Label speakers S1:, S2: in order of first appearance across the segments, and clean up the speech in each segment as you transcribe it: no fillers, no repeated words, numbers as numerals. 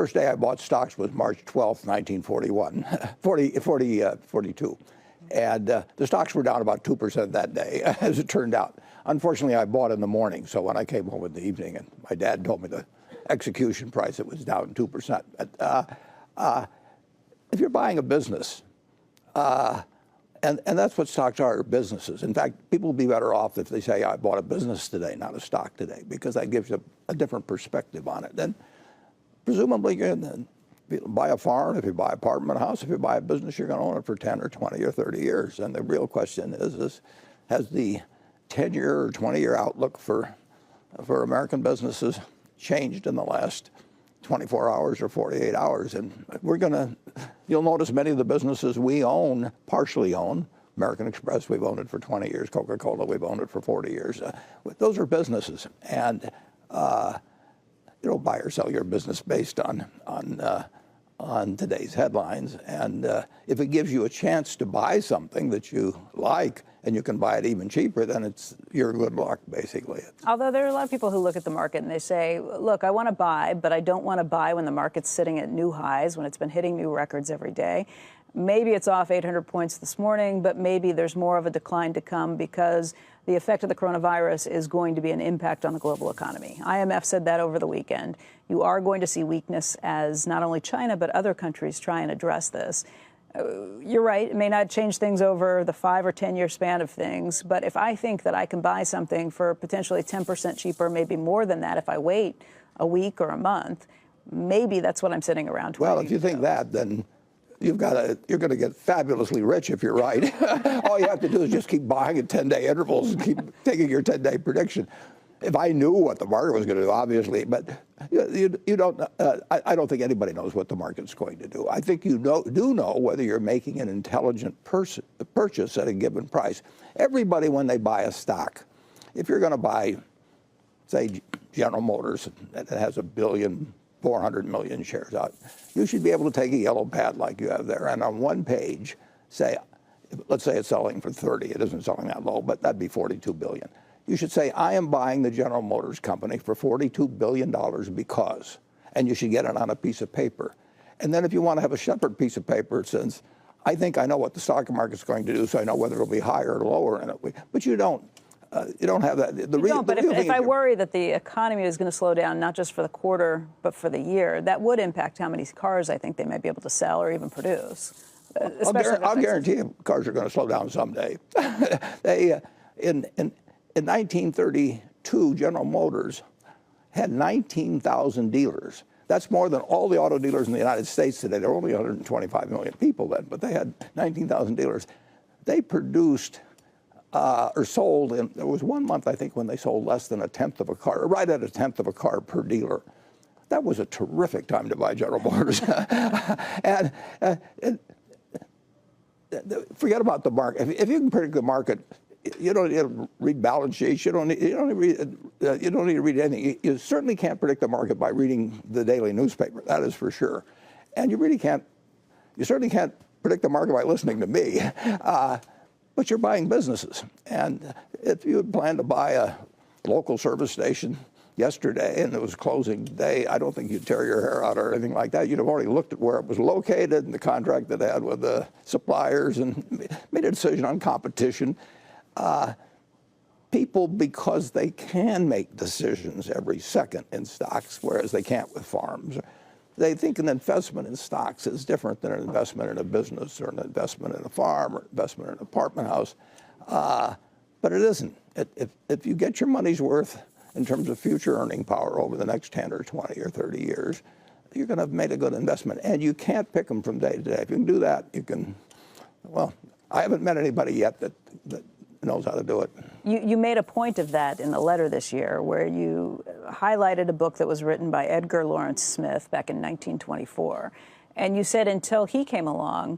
S1: First day I bought stocks was March 12th, 1941, 42. And the stocks were down about 2% that day, as it turned out. Unfortunately, I bought in the morning, so when I came home in the evening and my dad told me the execution price, it was down 2%. But if you're buying a business, and that's what stocks are, businesses. In fact, people will be better off if they say, I bought a business today, not a stock today, because that gives you a different perspective on it. Then presumably, you're going to buy a farm, if you buy an apartment house, if you buy a business, you're going to own it for 10 or 20 or 30 years. And the real question is has the 10-year or 20-year outlook for American businesses changed in the last 24 hours or 48 hours? And you'll notice many of the businesses we own, partially own, American Express, we've owned it for 20 years. Coca-Cola, we've owned it for 40 years. Those are businesses. And you don't buy or sell your business based on today's headlines. And if it gives you a chance to buy something that you like and you can buy it even cheaper, then it's your good luck, basically.
S2: Although there are a lot of people who look at the market and they say, look, I want to buy, but I don't want to buy when the market's sitting at new highs, when it's been hitting new records every day. Maybe it's off 800 points this morning, but maybe there's more of a decline to come because the effect of the coronavirus is going to be an impact on the global economy. IMF said that over the weekend. You are going to see weakness as not only China, but other countries try and address this. You're right, it may not change things over the 5 or 10-year span of things, but if I think that I can buy something for potentially 10% cheaper, maybe more than that if I wait a week or a month, maybe that's what I'm sitting around.
S1: Well, if you think that, then you're going to get fabulously rich if you're right. All you have to do is just keep buying at 10-day intervals and keep taking your 10-day prediction. If I knew what the market was going to do, obviously, but you don't. I don't think anybody knows what the market's going to do. I think you do know whether you're making an intelligent purchase at a given price. Everybody, when they buy a stock, if you're going to buy, say, General Motors that has 1,400,000,000 shares out, you should be able to take a yellow pad like you have there, and on one page say, let's say it's selling for 30. It isn't selling that low, but that'd be 42 billion. You should say, I am buying the General Motors company for $42 billion because, and you should get it on a piece of paper. And then if you want to have a separate piece of paper, it says, I think I know what the stock market's going to do, so I know whether it'll be higher or lower in it. But you don't have that.
S2: But if I worry that the economy is going to slow down, not just for the quarter, but for the year, that would impact how many cars I think they might be able to sell or even produce.
S1: I'll guarantee you cars are going to slow down someday. In 1932, General Motors had 19,000 dealers. That's more than all the auto dealers in the United States today. There were only 125 million people then, but they had 19,000 dealers. They produced or sold, and there was 1 month, I think, when they sold less than 1/10 of a car, right at 1/10 of a car per dealer. That was a terrific time to buy General Motors. and forget about the market. If you can predict the market, you don't need to read balance sheets. You don't need to read anything. You certainly can't predict the market by reading the daily newspaper. That is for sure. And you certainly can't predict the market by listening to me. But you're buying businesses. And if you had planned to buy a local service station yesterday and it was closing day, I don't think you'd tear your hair out or anything like that. You'd have already looked at where it was located and the contract that it had with the suppliers and made a decision on competition. People, because they can make decisions every second in stocks, whereas they can't with farms, they think an investment in stocks is different than an investment in a business or an investment in a farm or investment in an apartment house. But it isn't. If you get your money's worth in terms of future earning power over the next 10 or 20 or 30 years, you're going to have made a good investment. And you can't pick them from day to day. If you can do that, you can, well, I haven't met anybody yet that knows how to do it.
S2: You made a point of that in the letter this year where you highlighted a book that was written by Edgar Lawrence Smith back in 1924. And you said until he came along,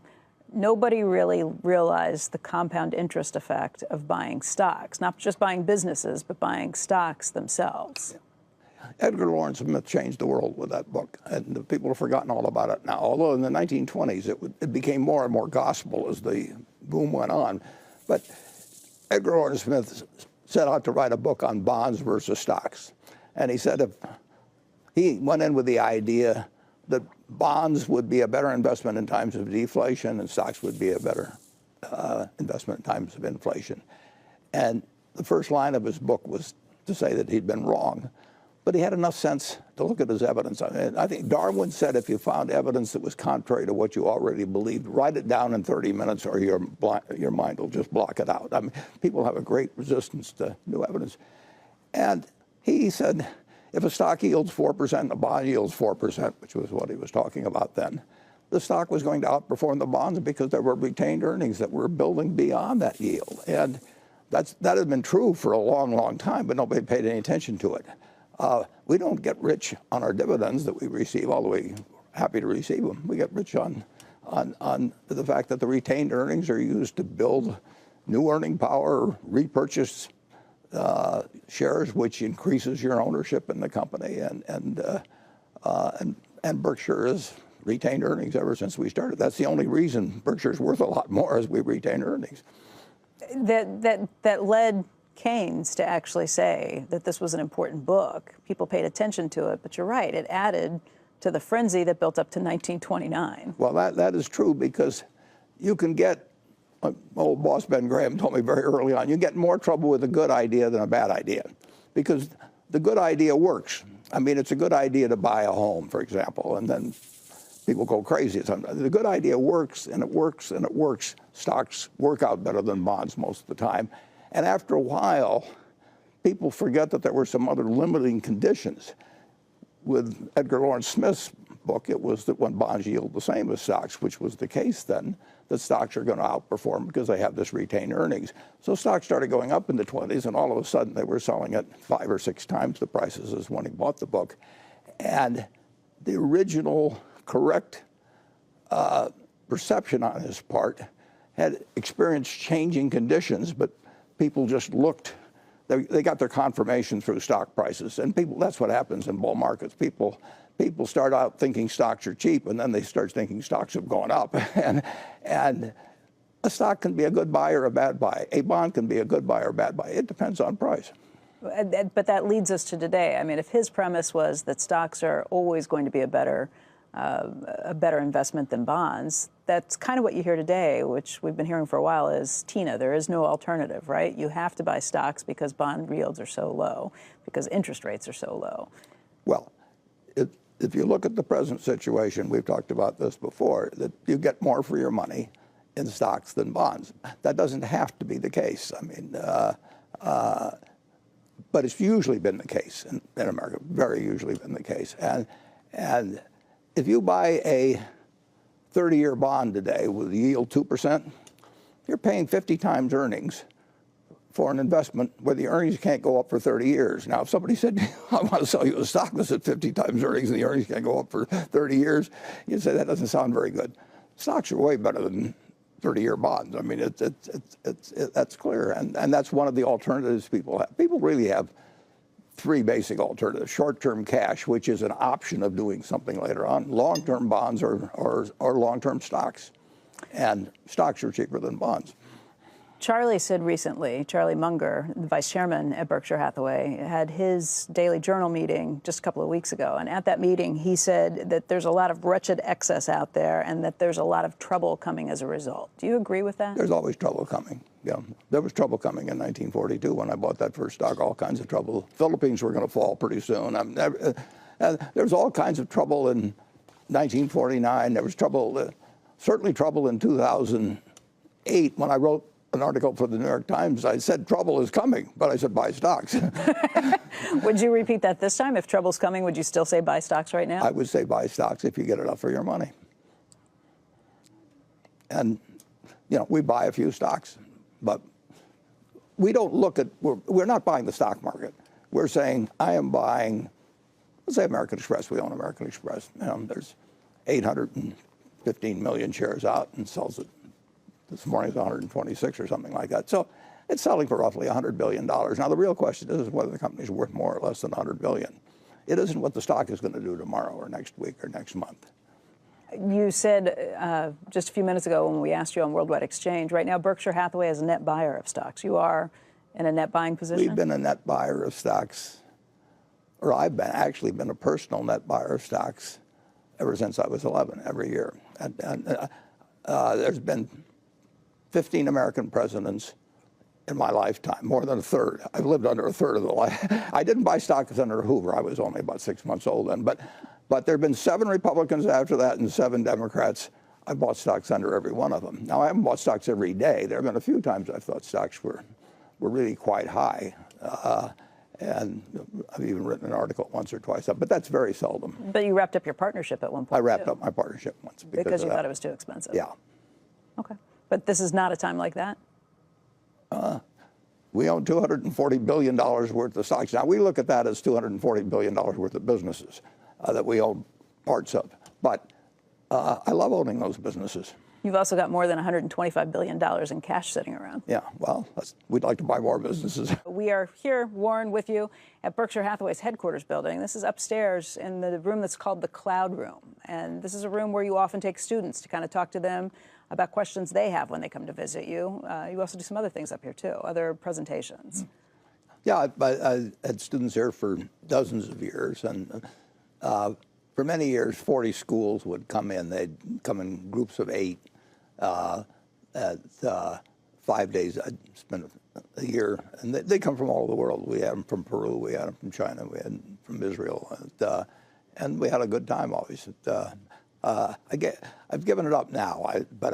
S2: nobody really realized the compound interest effect of buying stocks, not just buying businesses, but buying stocks themselves.
S1: Edgar Lawrence Smith changed the world with that book, and the people have forgotten all about it now. Although in the 1920s, it became more and more gospel as the boom went on. But Edgar Lawrence Smith set out to write a book on bonds versus stocks. And he said he went in with the idea that bonds would be a better investment in times of deflation and stocks would be a better investment in times of inflation. And the first line of his book was to say that he'd been wrong. But he had enough sense to look at his evidence. I mean, I think Darwin said if you found evidence that was contrary to what you already believed, write it down in 30 minutes or your mind will just block it out. I mean, people have a great resistance to new evidence. And he said, if a stock yields 4% and a bond yields 4%, which was what he was talking about then, the stock was going to outperform the bonds because there were retained earnings that were building beyond that yield. And that had been true for a long, long time, but nobody paid any attention to it. We don't get rich on our dividends that we receive, although we're happy to receive them. We get rich on the fact that the retained earnings are used to build new earning power, repurchase shares, which increases your ownership in the company. And Berkshire has retained earnings ever since we started. That's the only reason Berkshire's worth a lot more as we retain earnings.
S2: That led Keynes to actually say that this was an important book. People paid attention to it, but you're right, it added to the frenzy that built up to 1929.
S1: Well, that is true because you can get, old boss Ben Graham told me very early on, you get more trouble with a good idea than a bad idea because the good idea works. I mean, it's a good idea to buy a home, for example, and then people go crazy sometimes. The good idea works, and it works, and it works. Stocks work out better than bonds most of the time. And after a while, people forget that there were some other limiting conditions. With Edgar Lawrence Smith's book, it was that when bonds yield the same as stocks, which was the case then, that stocks are going to outperform because they have this retained earnings. So stocks started going up in the 20s, and all of a sudden they were selling at 5 or 6 times the prices as when he bought the book. And the original correct perception on his part had experienced changing conditions, but people just looked, they got their confirmation through stock prices. And people, that's what happens in bull markets. People start out thinking stocks are cheap, and then they start thinking stocks have gone up. And a stock can be a good buy or a bad buy. A bond can be a good buy or a bad buy. It depends on price.
S2: But that leads us to today. I mean, if his premise was that stocks are always going to be a better investment than bonds, that's kind of what you hear today, which we've been hearing for a while, is Tina, there is no alternative, right? You have to buy stocks because bond yields are so low, because interest rates are so low.
S1: Well, if you look at the present situation, we've talked about this before, that you get more for your money in stocks than bonds. That doesn't have to be the case. I mean, but it's usually been the case in America, very usually been the case. And if you buy a 30-year bond today with a yield 2%, you're paying 50 times earnings for an investment where the earnings can't go up for 30 years. Now, if somebody said, I want to sell you a stock that's at 50 times earnings and the earnings can't go up for 30 years, you'd say that doesn't sound very good. Stocks are way better than 30-year bonds. I mean, that's clear. And that's one of the alternatives people have. People really have 3 basic alternatives: short-term cash, which is an option of doing something later on; long-term bonds or long-term stocks. And stocks are cheaper than bonds.
S2: Charlie said recently, Charlie Munger, the vice chairman at Berkshire Hathaway, had his daily journal meeting just a couple of weeks ago. And at that meeting, he said that there's a lot of wretched excess out there and that there's a lot of trouble coming as a result. Do you agree with that?
S1: There's always trouble coming. Yeah, there was trouble coming in 1942 when I bought that first stock, all kinds of trouble. Philippines were going to fall pretty soon. There was all kinds of trouble in 1949. There was trouble, certainly trouble in 2008 when I wrote an article for the New York Times. I said trouble is coming, but I said buy stocks.
S2: Would you repeat that this time? If trouble's coming, would you still say buy stocks right now?
S1: I would say buy stocks if you get enough for your money. And, you know, we buy a few stocks, but we don't look at, we're not buying the stock market. We're saying, I am buying, let's say American Express. We own American Express. There's 815 million shares out and sells it. This morning's 126 or something like that. So it's selling for roughly $100 billion. Now, the real question is whether the company's worth more or less than $100 billion. It isn't what the stock is going to do tomorrow or next week or next month.
S2: You said just a few minutes ago when we asked you on Worldwide Exchange, right now Berkshire Hathaway is a net buyer of stocks. You are in a net buying position?
S1: We've been a net buyer of stocks, or I've actually been a personal net buyer of stocks ever since I was 11, every year. And there's been 15 American presidents in my lifetime, more than a third. I've lived under a third of the life. I didn't buy stocks under Hoover. I was only about 6 months old then. But there have been 7 Republicans after that and 7 Democrats. I bought stocks under every one of them. Now, I haven't bought stocks every day. There have been a few times I thought stocks were really quite high. And I've even written an article once or twice, but that's very seldom.
S2: But you wrapped up your partnership at one point.
S1: I wrapped up my partnership once
S2: because you thought it was too expensive.
S1: Yeah.
S2: Okay. But this is not a time like that?
S1: We own $240 billion worth of stocks. Now, we look at that as $240 billion worth of businesses that we own parts of. But I love owning those businesses.
S2: You've also got more than $125 billion in cash sitting around.
S1: Yeah, well, we'd like to buy more businesses.
S2: We are here, Warren, with you at Berkshire Hathaway's headquarters building. This is upstairs in the room that's called the Cloud Room. And this is a room where you often take students to kind of talk to them about questions they have when they come to visit you. You also do some other things up here, too, other presentations.
S1: Yeah, I had students here for dozens of years. And for many years, 40 schools would come in. They'd come in groups of 8. At 5 days, I'd spend a year, and they come from all over the world. We had them from Peru, we had them from China, we had them from Israel, and we had a good time always. I've given it up now, but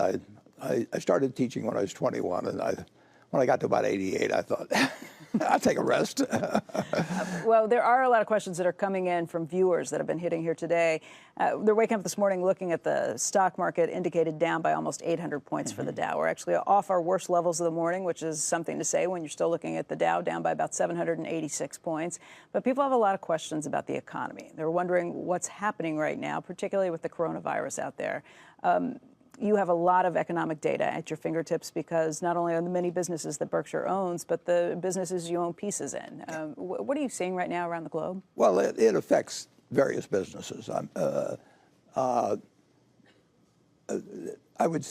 S1: I started teaching when I was 21, and when I got to about 88, I thought, I'll take a rest.
S2: Well, there are a lot of questions that are coming in from viewers that have been hitting here today. They're waking up this morning looking at the stock market indicated down by almost 800 points for the Dow. We're actually off our worst levels of the morning, which is something to say when you're still looking at the Dow down by about 786 points. But people have a lot of questions about the economy. They're wondering what's happening right now, particularly with the coronavirus out there. You have a lot of economic data at your fingertips because not only are the many businesses that Berkshire owns, but the businesses you own pieces in. What are you seeing right now around the globe?
S1: Well, it affects various businesses. I would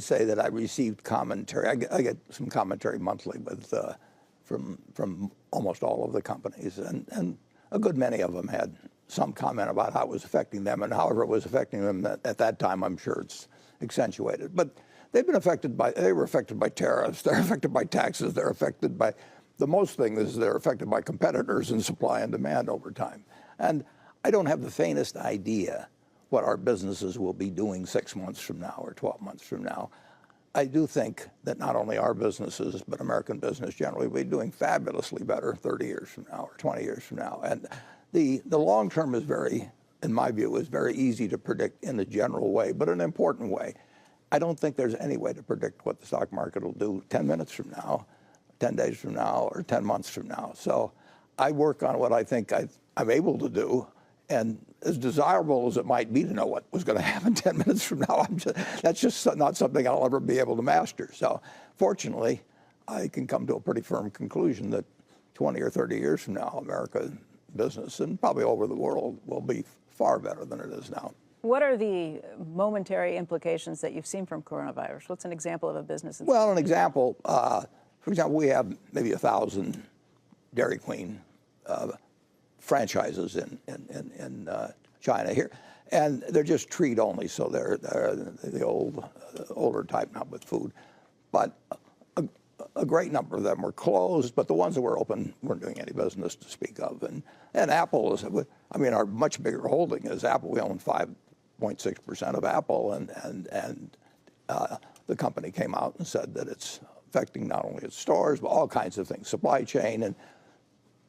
S1: say that I received commentary. I get some commentary monthly from almost all of the companies, and a good many of them had some comment about how it was affecting them, and however it was affecting them at that time, I'm sure it's accentuated. But they were affected by tariffs, they're affected by taxes, they're affected by, the most thing is they're affected by competitors and supply and demand over time. And I don't have the faintest idea what our businesses will be doing 6 months from now or 12 months from now. I do think that not only our businesses, but American business generally will be doing fabulously better 30 years from now or 20 years from now. And the long term is in my view, is very easy to predict in a general way, but in an important way. I don't think there's any way to predict what the stock market will do 10 minutes from now, 10 days from now, or 10 months from now. So I work on what I think I'm able to do, and as desirable as it might be to know what was going to happen 10 minutes from now, that's just not something I'll ever be able to master. So fortunately, I can come to a pretty firm conclusion that 20 or 30 years from now, America business, and probably over the world, will be far better than it is now.
S2: What are the momentary implications that you've seen from coronavirus? What's an example of a business?
S1: Well, an example, for example, we have maybe 1,000 Dairy Queen franchises in China here, and they're just treat only, so they're the older type now with food. But a great number of them were closed, but the ones that were open weren't doing any business to speak of. And Apple is, I mean, our much bigger holding is Apple. We own 5.6% of Apple, and the company came out and said that it's affecting not only its stores, but all kinds of things, supply chain. And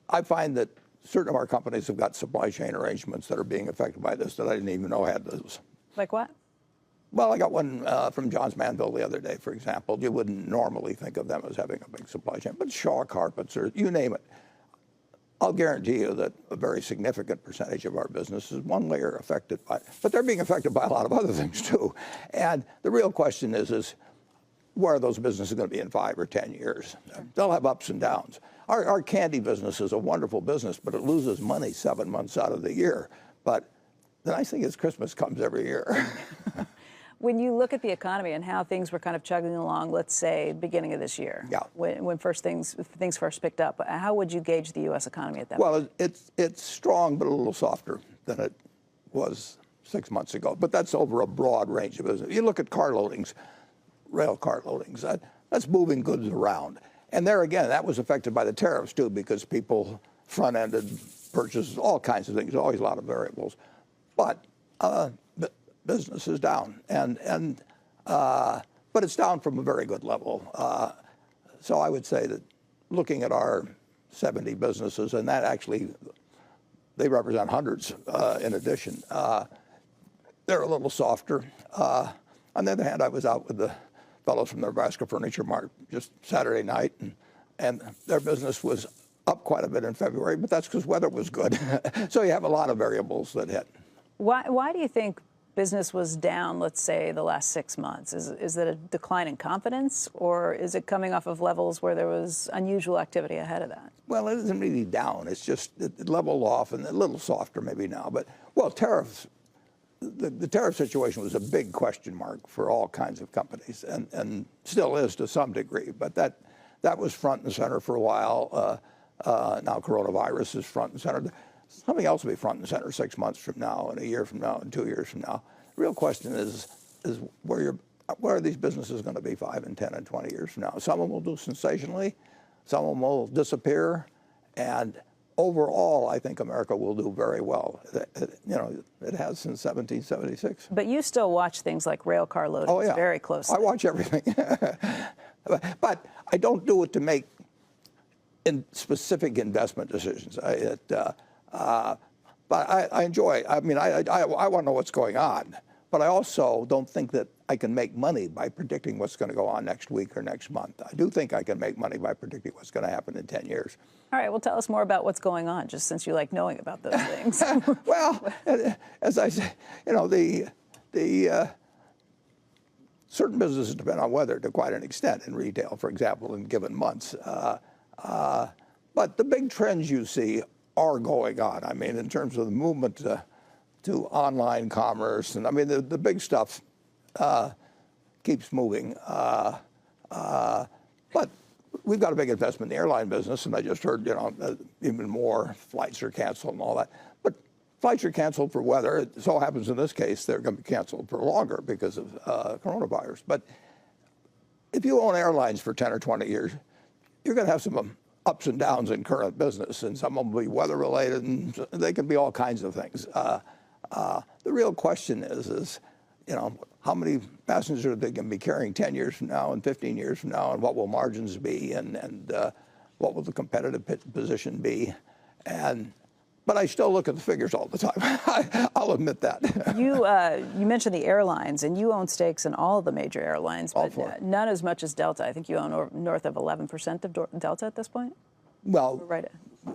S1: I find that certain of our companies have got supply chain arrangements that are being affected by this that I didn't even know had those.
S2: Like what?
S1: Well, I got one from Johns Manville the other day, for example. You wouldn't normally think of them as having a big supply chain, but Shaw Carpets, or you name it. I'll guarantee you that a very significant percentage of our business is one layer affected by, but they're being affected by a lot of other things too. And the real question is where are those businesses going to be in 5 or 10 years? They'll have ups and downs. Our candy business is a wonderful business, but it loses money 7 months out of the year. But the nice thing is Christmas comes every year.
S2: When you look at the economy and how things were kind of chugging along, let's say beginning of this year,
S1: yeah,
S2: when things first picked up, how would you gauge the U.S. economy at that point?
S1: Well, it's strong, but a little softer than it was 6 months ago. But that's over a broad range of business. You look at car loadings, rail car loadings, that's moving goods around. And there again, that was affected by the tariffs too, because people front-ended purchases, all kinds of things, always a lot of variables. But business is down, but it's down from a very good level. So I would say that looking at our 70 businesses, and that actually, they represent hundreds in addition, they're a little softer. On the other hand, I was out with the fellows from the Nebraska Furniture Mart just Saturday night, and their business was up quite a bit in February, but that's because weather was good. So you have a lot of variables that hit.
S2: Why do you think business was down, let's say, the last 6 months? Is it a decline in confidence, or is it coming off of levels where there was unusual activity ahead of that?
S1: Well, it isn't really down. It's just it leveled off and a little softer maybe now. But, well, tariffs, the tariff situation was a big question mark for all kinds of companies, and still is to some degree. But that was front and center for a while. Now coronavirus is front and center. Something else will be front and center 6 months from now, and a year from now, and 2 years from now. The real question is where are these businesses going to be 5 and 10 and 20 years from now? Some of them will do sensationally, some of them will disappear, and overall, I think America will do very well. It has since 1776.
S2: But you still watch things like rail car loadings very closely.
S1: I watch everything, but I don't do it to make specific investment decisions. But I enjoy. I mean, I want to know what's going on, but I also don't think that I can make money by predicting what's going to go on next week or next month. I do think I can make money by predicting what's going to happen in 10 years.
S2: All right, well, tell us more about what's going on, just since you like knowing about those things.
S1: Well, as I say, certain businesses depend on weather to quite an extent in retail, for example, in given months. But the big trends you see are going on. I mean, in terms of the movement to online commerce, and I mean, the big stuff keeps moving. But we've got a big investment in the airline business, and I just heard, even more flights are canceled and all that. But flights are canceled for weather. It so happens in this case they're going to be canceled for longer because of coronavirus. But if you own airlines for 10 or 20 years, you're going to have some ups and downs in current business, and some of them will be weather-related, and they can be all kinds of things. The real question is, how many passengers are they going to be carrying 10 years from now and 15 years from now, and what will margins be, and what will the competitive position be? But I still look at the figures all the time. I'll admit that.
S2: You mentioned the airlines, and you own stakes in all of the major airlines, but none as much as Delta. I think you own north of 11% of Delta at this point?
S1: Well,
S2: right.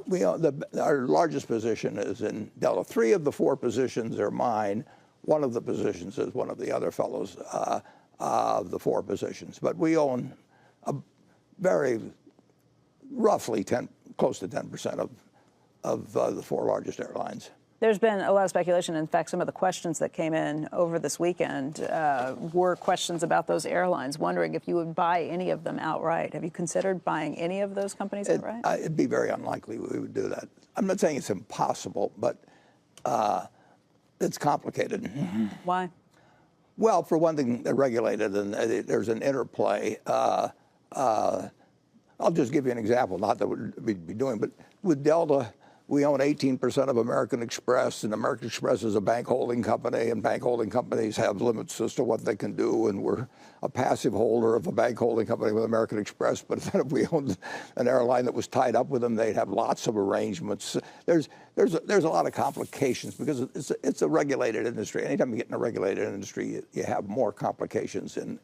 S1: We own our largest position is in Delta. 3 of the 4 positions are mine. 1 of the positions is one of the other fellows of the 4 positions. But we own a very roughly close to 10% of the 4 largest airlines.
S2: There's been a lot of speculation. In fact, some of the questions that came in over this weekend were questions about those airlines, wondering if you would buy any of them outright. Have you considered buying any of those companies outright?
S1: It'd be very unlikely we would do that. I'm not saying it's impossible, but it's complicated.
S2: Why?
S1: Well, for one thing, they're regulated, and there's an interplay. I'll just give you an example, not that we'd be doing, but with Delta, we own 18% of American Express, and American Express is a bank holding company, and bank holding companies have limits as to what they can do, and we're a passive holder of a bank holding company with American Express. But if we owned an airline that was tied up with them, they'd have lots of arrangements. There's a lot of complications because it's a regulated industry. Anytime you get in a regulated industry, you have more complications in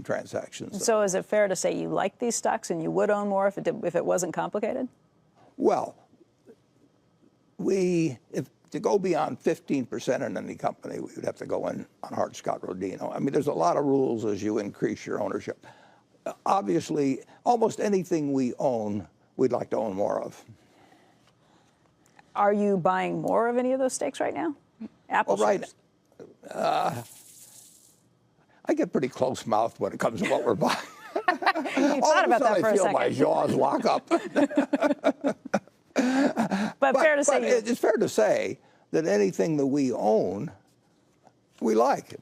S1: transactions.
S2: So is it fair to say you like these stocks and you would own more if it wasn't complicated?
S1: Well, to go beyond 15% in any company, we would have to go in on Hart-Scott-Rodino. I mean, there's a lot of rules as you increase your ownership. Obviously, almost anything we own, we'd like to own more of.
S2: Are you buying more of any of those stakes right now? Apple shares?
S1: Right. I get pretty close-mouthed when it comes to what we're buying.
S2: You thought about that for a second.
S1: I feel my jaws lock up.
S2: But fair to say,
S1: it's fair to say, that anything that we own, we like.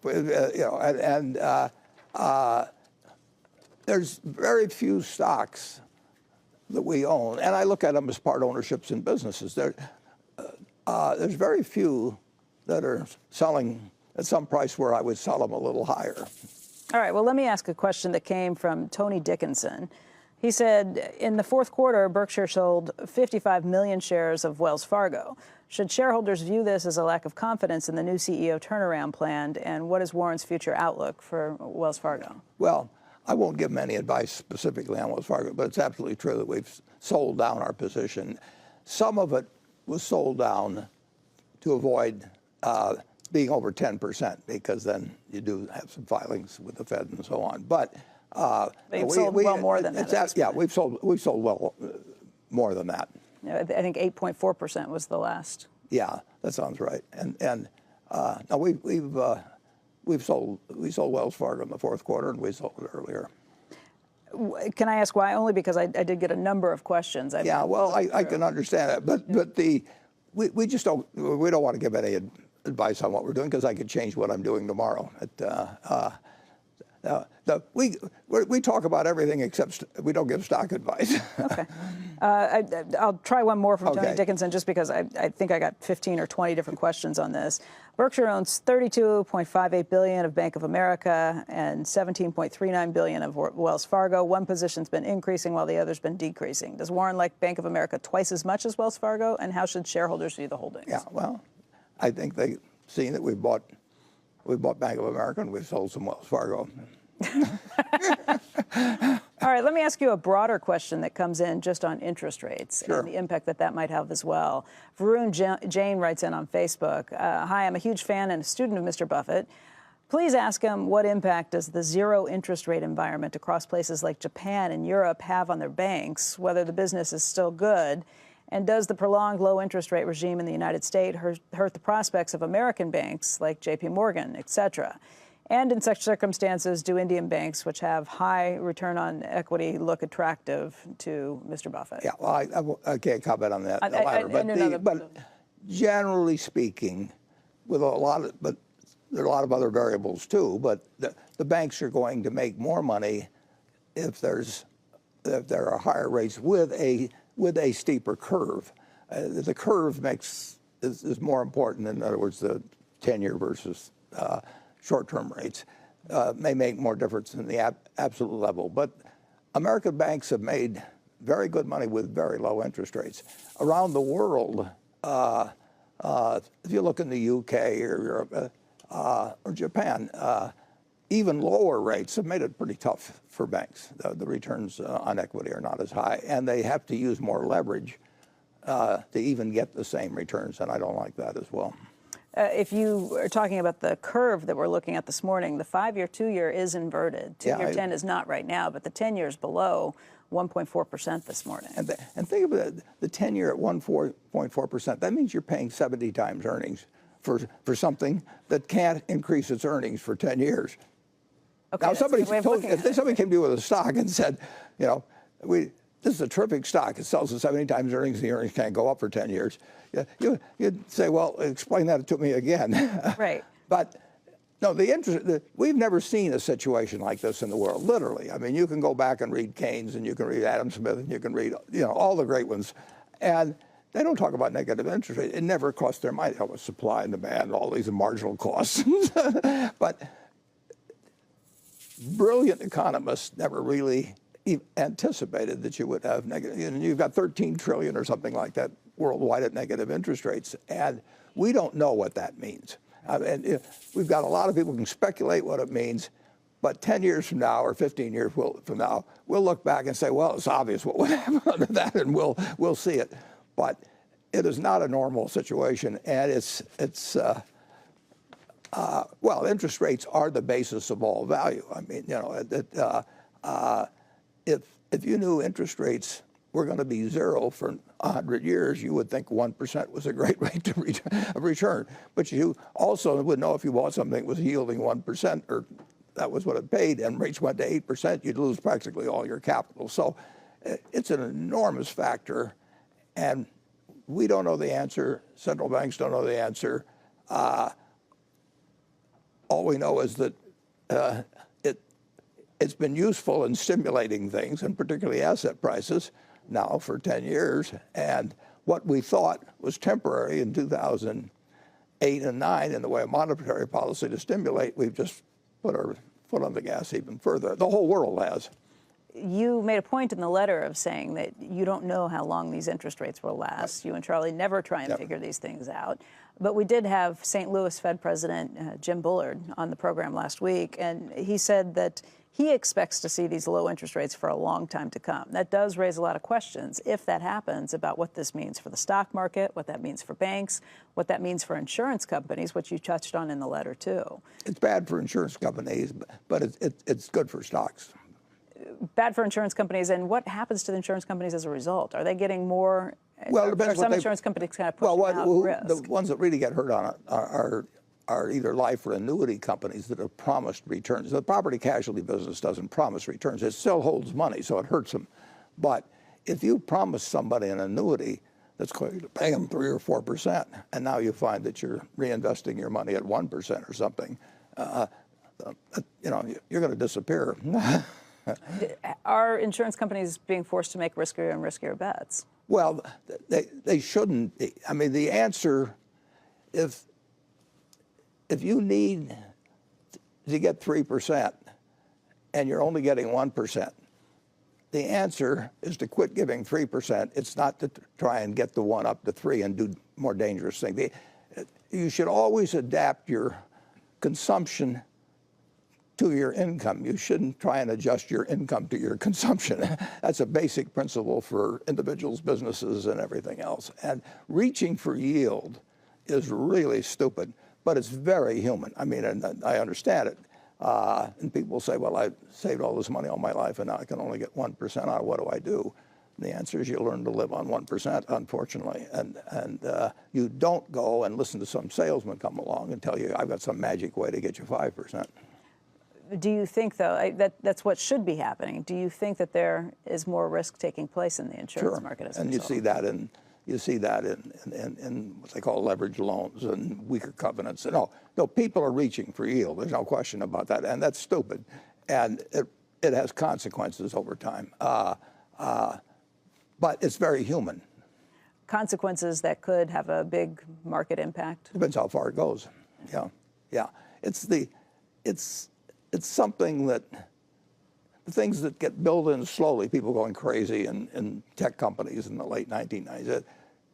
S1: There's very few stocks that we own, and I look at them as part ownerships in businesses. There's very few that are selling at some price where I would sell them a little higher.
S2: All right, well, let me ask a question that came from Tony Dickinson. He said, in the fourth quarter, Berkshire sold 55 million shares of Wells Fargo. Should shareholders view this as a lack of confidence in the new CEO turnaround plan, and what is Warren's future outlook for Wells Fargo?
S1: Well, I won't give him any advice specifically on Wells Fargo, but it's absolutely true that we've sold down our position. Some of it was sold down to avoid being over 10%, because then you do have some filings with the Fed and so on. But
S2: you've sold well more than that.
S1: Yeah, we've sold well more than that.
S2: I think 8.4% was the last.
S1: Yeah, that sounds right. And no, we sold Wells Fargo in the fourth quarter, and we sold it earlier.
S2: Can I ask why? Only because I did get a number of questions.
S1: Yeah, well, I can understand that, but we just don't want to give any advice on what we're doing, because I could change what I'm doing tomorrow. We talk about everything except we don't give stock advice.
S2: Okay. I'll try one more from Tony Dickinson, just because I think I got 15 or 20 different questions on this. Berkshire owns $32.58 billion of Bank of America and $17.39 billion of Wells Fargo. One position's been increasing while the other's been decreasing. Does Warren like Bank of America twice as much as Wells Fargo? And how should shareholders view the holdings?
S1: Yeah, well, I think they've seen that we bought Bank of America and we've sold some Wells Fargo.
S2: All right, let me ask you a broader question that comes in just on interest rates and the impact that might have as well. Varun Jain writes in on Facebook, hi, I'm a huge fan and a student of Mr. Buffett. Please ask him, what impact does the zero interest rate environment across places like Japan and Europe have on their banks, whether the business is still good? And does the prolonged low interest rate regime in the United States hurt the prospects of American banks like JP Morgan, et cetera? And in such circumstances, do Indian banks, which have high return on equity, look attractive to Mr. Buffett?
S1: Yeah, well, I can't comment on that latter, but generally speaking, with there are a lot of other variables too, but the banks are going to make more money if there are higher rates with a steeper curve. The curve is more important. In other words, the 10-year versus short-term rates may make more difference in the absolute level. But American banks have made very good money with very low interest rates. Around the world, if you look in the UK or Europe or Japan, even lower rates have made it pretty tough for banks. The returns on equity are not as high, and they have to use more leverage to even get the same returns, and I don't like that as well.
S2: If you are talking about the curve that we're looking at this morning, the 5-year, 2-year is inverted. 2-year 10 is not right now, but the 10-year is below 1.4% this morning.
S1: And think of it, the 10-year at 1.4%. That means you're paying 70 times earnings for something that can't increase its earnings for 10 years.
S2: Okay,
S1: now, if somebody came to you with a stock and said, you know, this is a terrific stock. It sells at 70 times earnings. The earnings can't go up for 10 years. You'd say, well, explain that to me again.
S2: Right.
S1: But no, we've never seen a situation like this in the world, literally. I mean, you can go back and read Keynes, and you can read Adam Smith, and you can read, all the great ones. And they don't talk about negative interest rate. It never crossed their mind. With supply and demand, all these marginal costs. But brilliant economists never really anticipated that you would have negative. You've got 13 trillion or something like that worldwide at negative interest rates, and we don't know what that means. And we've got a lot of people who can speculate what it means, but 10 years from now or 15 years from now, we'll look back and say, well, it's obvious what would happen under that, and we'll see it. But it is not a normal situation, and well, interest rates are the basis of all value. I mean, if you knew interest rates were going to be zero for 100 years, you would think 1% was a great rate of return. But you also would know if you bought something that was yielding 1%, or that was what it paid, and rates went to 8%, you'd lose practically all your capital. So it's an enormous factor, and we don't know the answer. Central banks don't know the answer. All we know is that it's been useful in stimulating things, and particularly asset prices, now for 10 years. And what we thought was temporary in 2008 and 9 in the way of monetary policy to stimulate, we've just put our foot on the gas even further. The whole world has.
S2: You made a point in the letter of saying that you don't know how long these interest rates will last. You and Charlie never try and figure these things out. But we did have St. Louis Fed President Jim Bullard on the program last week, and he said that he expects to see these low interest rates for a long time to come. That does raise a lot of questions, if that happens, about what this means for the stock market, what that means for banks, what that means for insurance companies, which you touched on in the letter, too.
S1: It's bad for insurance companies, but it's good for stocks.
S2: Bad for insurance companies, and what happens to the insurance companies as a result? Are they getting more?
S1: Well, it depends.
S2: Are some insurance companies kind of pushing out risk?
S1: The ones that really get hurt on it are either life or annuity companies that have promised returns. The property casualty business doesn't promise returns. It still holds money, so it hurts them. But if you promise somebody an annuity that's going to pay them 3 or 4%, and now you find that you're reinvesting your money at 1% or something, you're going to disappear.
S2: Are insurance companies being forced to make riskier and riskier bets?
S1: Well, they shouldn't be. I mean, the answer, if you need to get 3% and you're only getting 1%, the answer is to quit giving 3%. It's not to try and get the 1 up to 3 and do more dangerous things. You should always adapt your consumption to your income. You shouldn't try and adjust your income to your consumption. That's a basic principle for individuals, businesses, and everything else. And reaching for yield is really stupid, but it's very human. I mean, and I understand it. And people say, well, I saved all this money all my life, and now I can only get 1% out. What do I do? And the answer is you learn to live on 1%, unfortunately. And you don't go and listen to some salesman come along and tell you, I've got some magic way to get you 5%.
S2: Do you think, though, that's what should be happening? Do you think that there is more risk taking place in the insurance market as a result?
S1: You see that in what they call leveraged loans and weaker covenants. No, people are reaching for yield. There's no question about that, and that's stupid, and it has consequences over time. But it's very human.
S2: Consequences that could have a big market impact.
S1: Depends how far it goes. Yeah. It's something that the things that get built in slowly, people going crazy in tech companies in the late 1990s,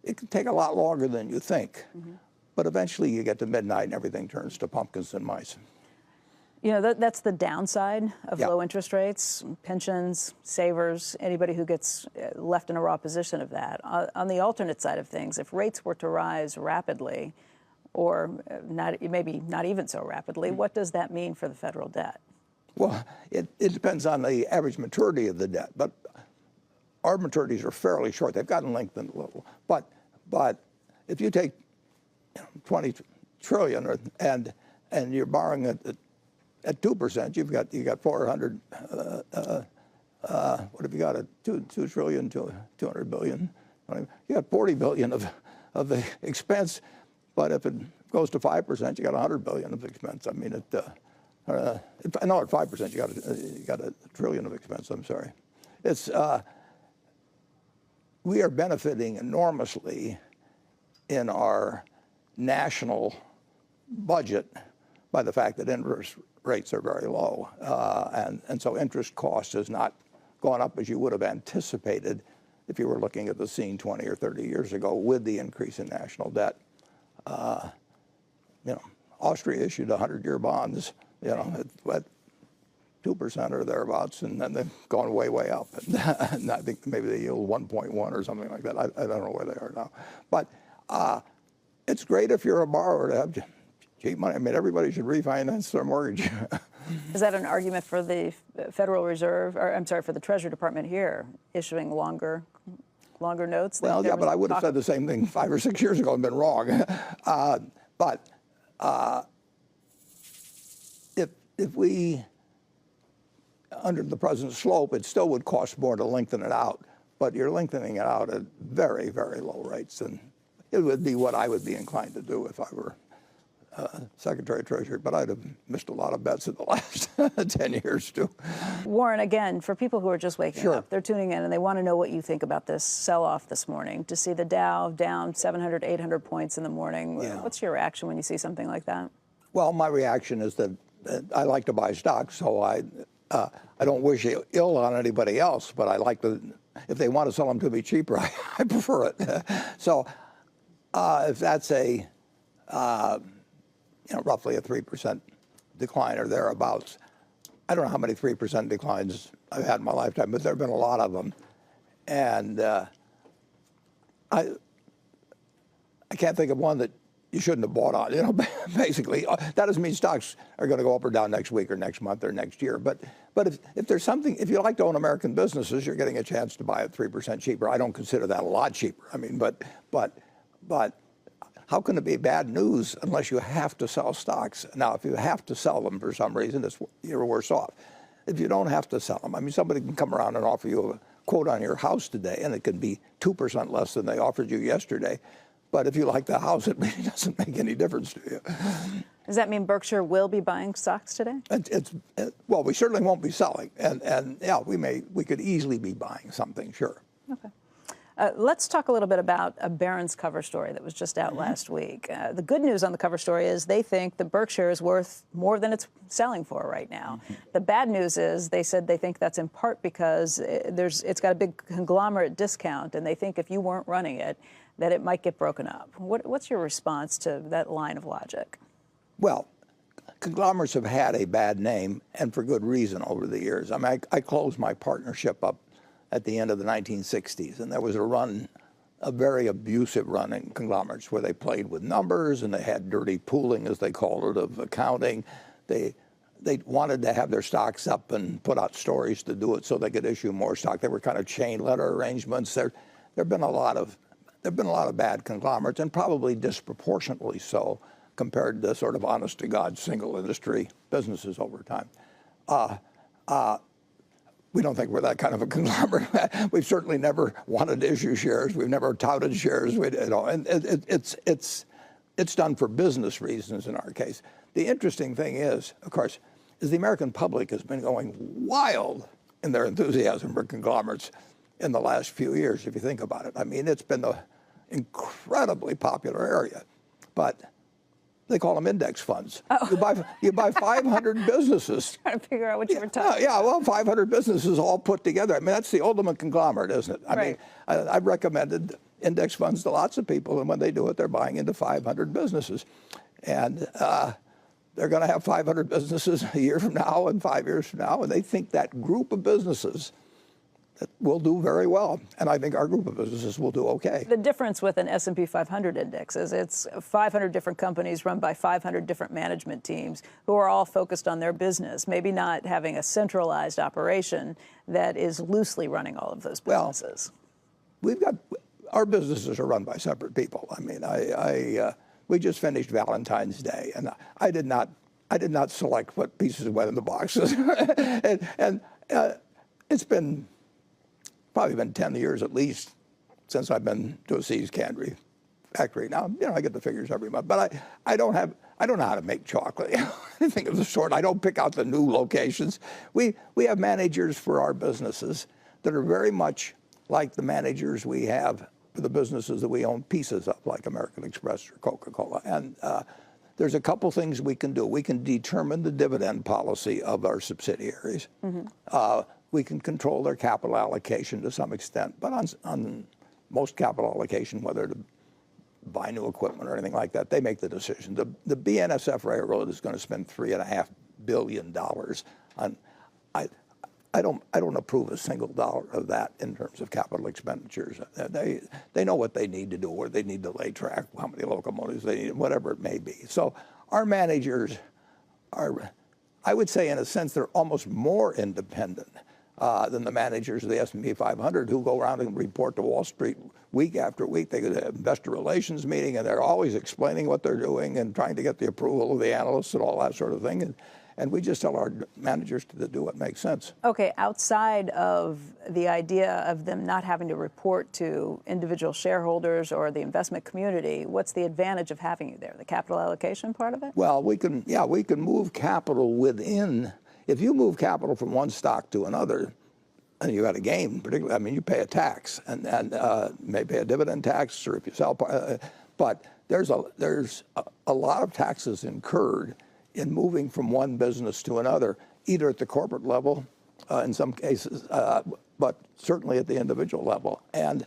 S1: it can take a lot longer than you think. Mm-hmm. But eventually you get to midnight and everything turns to pumpkins and mice.
S2: You know, that's the downside of low interest rates, pensions, savers, anybody who gets left in a raw position of that. On the alternate side of things, if rates were to rise rapidly, or maybe not even so rapidly, what does that mean for the federal debt?
S1: Well, it depends on the average maturity of the debt, but our maturities are fairly short. They've gotten lengthened a little. But if you take 20 trillion and you're borrowing at 2%, you've got 400. What have you got? 2 trillion to 200 billion. You got 40 billion of the expense. But if it goes to 5%, you got 100 billion of expense. I mean, at 5%, you got a trillion of expense. I'm sorry. It's we are benefiting enormously in our national budget by the fact that interest rates are very low, and so interest cost has not gone up as you would have anticipated if you were looking at the scene 20 or 30 years ago with the increase in national debt. Austria issued 100-year bonds, at 2% or thereabouts, and then they've gone way, way up. And I think maybe they yield 1.1 or something like that. I don't know where they are now. But it's great if you're a borrower to have cheap money. I mean, everybody should refinance their mortgage.
S2: Is that an argument for the Federal Reserve, or I'm sorry, for the Treasury Department here, issuing longer notes?
S1: Well, yeah, but I would have said the same thing 5 or 6 years ago and been wrong. But if we, under the present slope, it still would cost more to lengthen it out. but you're lengthening it out at very, very low rates. And it would be what I would be inclined to do if I were Secretary of Treasury, but I'd have missed a lot of bets in the last 10 years, too.
S2: Warren, again, for people who are just waking
S1: Sure.
S2: up, they're tuning in and they want to know what you think about this sell-off this morning. To see the Dow down 700, 800 points in the morning,
S1: Yeah.
S2: what's your reaction when you see something like that?
S1: Well, my reaction is that I like to buy stocks, so I don't wish ill on anybody else, but I like to, if they want to sell them to me cheaper, I prefer it. So if that's a roughly a 3% decline or thereabouts. I don't know how many 3% declines I've had in my lifetime, but there have been a lot of them. And I can't think of one that you shouldn't have bought on. Basically, that doesn't mean stocks are going to go up or down next week or next month or next year. But if there's something, if you like to own American businesses, you're getting a chance to buy it 3% cheaper. I don't consider that a lot cheaper. I mean, but how can it be bad news unless you have to sell stocks? Now, if you have to sell them for some reason, you're worse off. If you don't have to sell them, I mean, somebody can come around and offer you a quote on your house today, and it can be 2% less than they offered you yesterday. But if you like the house, it really doesn't make any difference to you.
S2: Does that mean Berkshire will be buying stocks today?
S1: Well, we certainly won't be selling, and yeah, we could easily be buying something, sure.
S2: Okay. Let's talk a little bit about a Barron's cover story that was just out last week. The good news on the cover story is they think that Berkshire is worth more than it's selling for right now. The bad news is they said they think that's in part because it's got a big conglomerate discount, and they think if you weren't running it, that it might get broken up. What's your response to that line of logic?
S1: Well, conglomerates have had a bad name, and for good reason over the years. I mean, I closed my partnership up at the end of the 1960s, and there was a very abusive run in conglomerates where they played with numbers and they had dirty pooling, as they called it, of accounting. They wanted to have their stocks up and put out stories to do it so they could issue more stock. They were kind of chain letter arrangements. There've been a lot of bad conglomerates, and probably disproportionately so compared to sort of honest to God single industry businesses over time. We don't think we're that kind of a conglomerate. We've certainly never wanted to issue shares. We've never touted shares. And it's done for business reasons in our case. The interesting thing is, of course, is the American public has been going wild in their enthusiasm for conglomerates in the last few years, if you think about it. I mean, it's been an incredibly popular area, but they call them index funds. Oh. You buy 500 businesses.
S2: Trying to figure out what you were talking about.
S1: Yeah, well, 500 businesses all put together. I mean, that's the ultimate conglomerate, isn't it? I mean, I've recommended index funds to lots of people, and when they do it, they're buying into 500 businesses. And they're going to have 500 businesses a year from now and 5 years from now, and they think that group of businesses that will do very well. And I think our group of businesses will do okay.
S2: The difference with an S&P 500 index is it's 500 different companies run by 500 different management teams who are all focused on their business, maybe not having a centralized operation that is loosely running all of those businesses.
S1: Well, our businesses are run by separate people. I mean, we just finished Valentine's Day, and I did not select what pieces went in the boxes. and it's probably been 10 years at least since I've been to a See's Candy factory. Now, I get the figures every month, but I don't know how to make chocolate, anything of the sort. I don't pick out the new locations. We have managers for our businesses that are very much like the managers we have for the businesses that we own pieces of, like American Express or Coca-Cola. And there's a couple things we can do. We can determine the dividend policy of our subsidiaries. Mm-hmm. We can control their capital allocation to some extent, but on most capital allocation, whether to buy new equipment or anything like that, they make the decision. The BNSF Railroad is going to spend $3.5 billion on. I don't approve a single dollar of that in terms of capital expenditures. They know what they need to do, where they need to lay track, how many locomotives they need, whatever it may be. So our managers are, I would say, in a sense, they're almost more independent than the managers of the S&P 500 who go around and report to Wall Street week after week. They go to investor relations meeting, and they're always explaining what they're doing and trying to get the approval of the analysts and all that sort of thing. and we just tell our managers to do what makes sense.
S2: Okay, outside of the idea of them not having to report to individual shareholders or the investment community, what's the advantage of having you there? The capital allocation part of it?
S1: Well, we can move capital within. If you move capital from one stock to another, and you got a gain, particularly, I mean, you pay a tax, and may pay a dividend tax, or if you sell, but there's a lot of taxes incurred in moving from one business to another, either at the corporate level, in some cases, but certainly at the individual level. And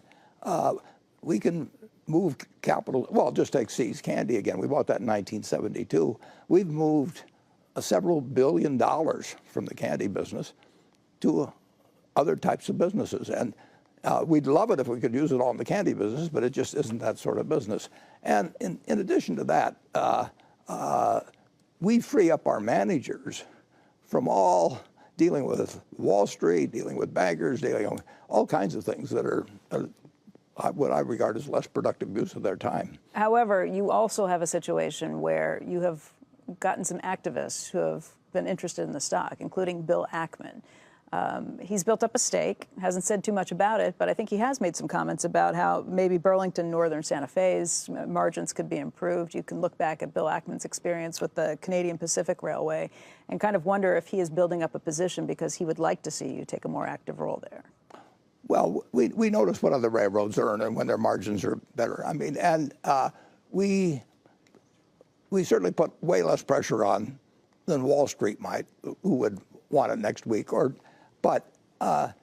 S1: we can move capital. Well, just take See's Candy again. We bought that in 1972. We've moved several $1 billion from the candy business to other types of businesses. And we'd love it if we could use it all in the candy business, but it just isn't that sort of business. And in addition to that, we free up our managers from all dealing with Wall Street, dealing with bankers, dealing with all kinds of things that are what I regard as less productive use of their time.
S2: However, you also have a situation where you have gotten some activists who have been interested in the stock, including Bill Ackman. He's built up a stake, hasn't said too much about it, but I think he has made some comments about how maybe Burlington Northern Santa Fe's margins could be improved. You can look back at Bill Ackman's experience with the Canadian Pacific Railway and kind of wonder if he is building up a position because he would like to see you take a more active role there.
S1: Well, we notice what other railroads earn and when their margins are better. I mean, and we certainly put way less pressure on than Wall Street might, who would want it next week. But our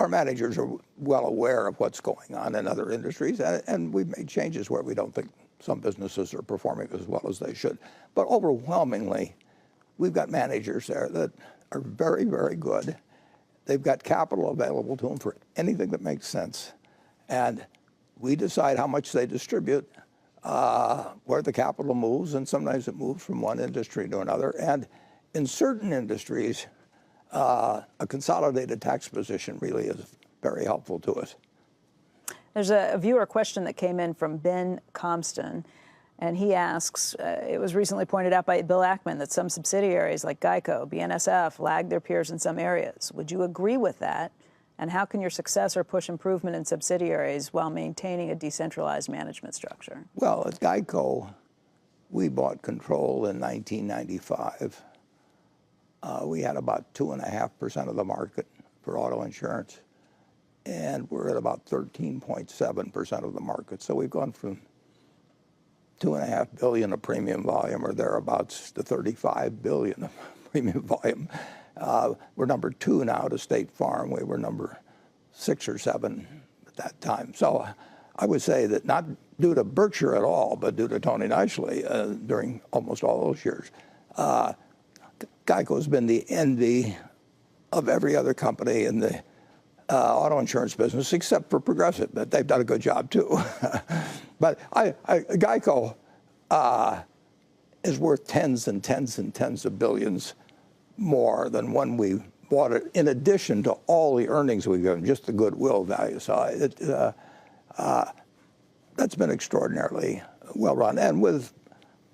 S1: managers are well aware of what's going on in other industries, and we've made changes where we don't think some businesses are performing as well as they should. But overwhelmingly, we've got managers there that are very, very good. They've got capital available to them for anything that makes sense. And we decide how much they distribute, where the capital moves, and sometimes it moves from one industry to another. And in certain industries, a consolidated tax position really is very helpful to us.
S2: There's a viewer question that came in from Ben Compston, and he asks, it was recently pointed out by Bill Ackman that some subsidiaries like Geico, BNSF, lag their peers in some areas. Would you agree with that? And how can your successor push improvement in subsidiaries while maintaining a decentralized management structure?
S1: Well, at Geico, we bought control in 1995. We had about 2.5% of the market for auto insurance, and we're at about 13.7% of the market. So we've gone from $2.5 billion of premium volume or thereabouts to $35 billion of premium volume. We're number 2 now to State Farm. We were number 6 or 7 at that time. So I would say that not due to Berkshire at all, but due to Tony Nicely during almost all those years. Geico's been the envy of every other company in the auto insurance business except for Progressive, but they've done a good job too. But Geico is worth tens and tens and tens of billions more than when we bought it, in addition to all the earnings we've given, just the goodwill value. So that's been extraordinarily well run. And with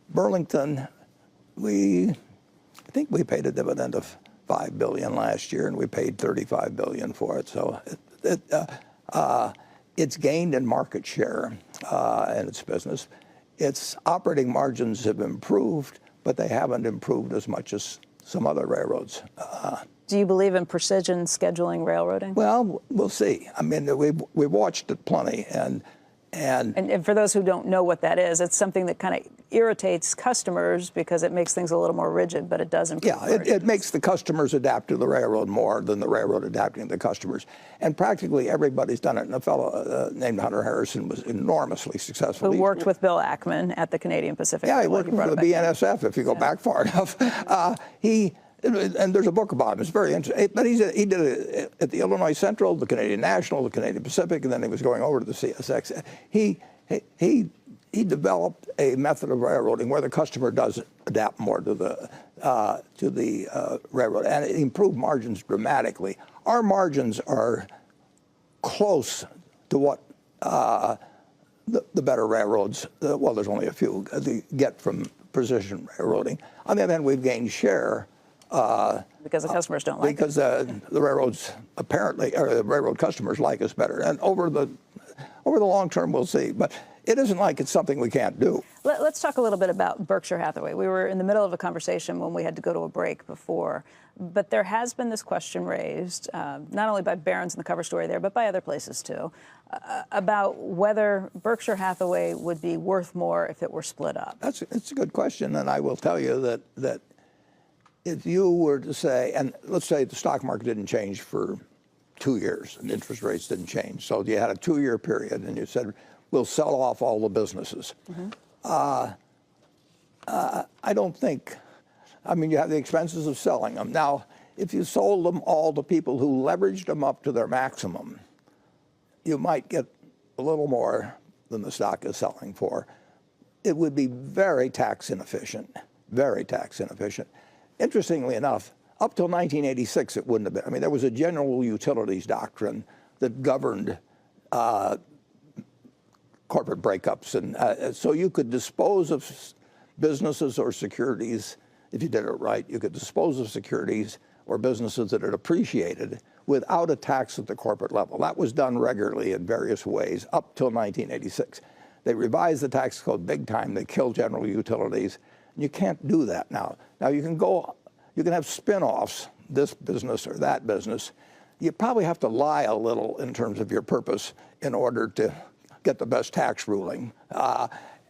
S1: Burlington, I think we paid a dividend of $5 billion last year, and we paid $35 billion for it. So it's gained in market share in its business. Its operating margins have improved, but they haven't improved as much as some other railroads.
S2: Do you believe in precision scheduling railroading?
S1: Well, we'll see. I mean, we've watched it plenty, and
S2: for those who don't know what that is, it's something that kind of irritates customers because it makes things a little more rigid, but it does improve.
S1: Yeah, it makes the customers adapt to the railroad more than the railroad adapting to the customers. And practically everybody's done it. And a fellow named Hunter Harrison was enormously successful.
S2: Who worked with Bill Ackman at the Canadian Pacific.
S1: Yeah, he worked for the BNSF, if you go back far enough. And there's a book about him. It's very interesting. But he did it at the Illinois Central, the Canadian National, the Canadian Pacific, and then he was going over to the CSX. He developed a method of railroading where the customer does adapt more to the railroad, and it improved margins dramatically. Our margins are close to what the better railroads, well, there's only a few, they get from precision railroading. On the other hand, we've gained share
S2: because the customers don't like
S1: because the railroads apparently, or the railroad customers like us better. And over the long term, we'll see. But it isn't like it's something we can't do.
S2: Let's talk a little bit about Berkshire Hathaway. We were in the middle of a conversation when we had to go to a break before, but there has been this question raised, not only by Barron's in the cover story there, but by other places too, about whether Berkshire Hathaway would be worth more if it were split up.
S1: It's a good question, and I will tell you that if you were to say, and let's say the stock market didn't change for 2 years and interest rates didn't change, so you had a 2-year period and you said, we'll sell off all the businesses. I don't think, I mean, you have the expenses of selling them. Now, if you sold them all to people who leveraged them up to their maximum, you might get a little more than the stock is selling for. It would be very tax inefficient, very tax inefficient. Interestingly enough, up till 1986, it wouldn't have been. I mean, there was a general utilities doctrine that governed corporate breakups, and so you could dispose of businesses or securities if you did it right. You could dispose of securities or businesses that had appreciated without a tax at the corporate level. That was done regularly in various ways up till 1986. They revised the tax code big time. They killed general utilities. You can't do that now. Now you can have spin-offs, this business or that business. You probably have to lie a little in terms of your purpose in order to get the best tax ruling.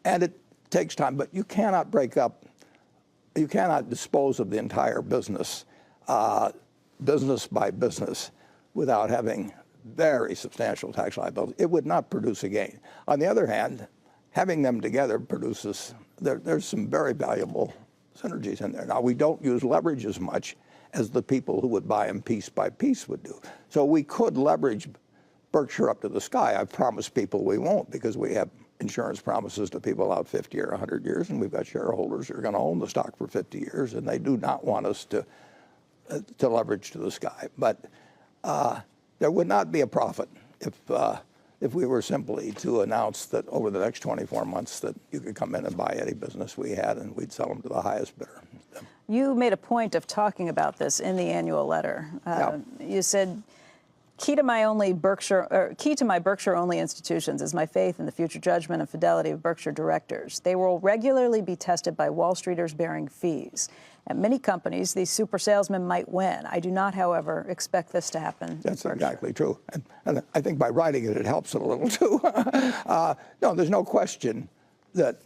S1: And it takes time, but you cannot break up, you cannot dispose of the entire business, business by business, without having very substantial tax liability. It would not produce a gain. On the other hand, having them together produces, there's some very valuable synergies in there. Now, we don't use leverage as much as the people who would buy them piece by piece would do. So we could leverage Berkshire up to the sky. I've promised people we won't, because we have insurance promises to people out 50 or 100 years, and we've got shareholders who are going to own the stock for 50 years, and they do not want us to leverage to the sky. But there would not be a profit if we were simply to announce that over the next 24 months that you could come in and buy any business we had and we'd sell them to the highest bidder.
S2: You made a point of talking about this in the annual letter. You said, key to my Berkshire-only institutions is my faith in the future judgment and fidelity of Berkshire directors. They will regularly be tested by Wall Streeters bearing fees. At many companies, these super salesmen might win. I do not, however, expect this to happen.
S1: That's exactly true. And I think by writing it, it helps it a little, too. No, there's no question that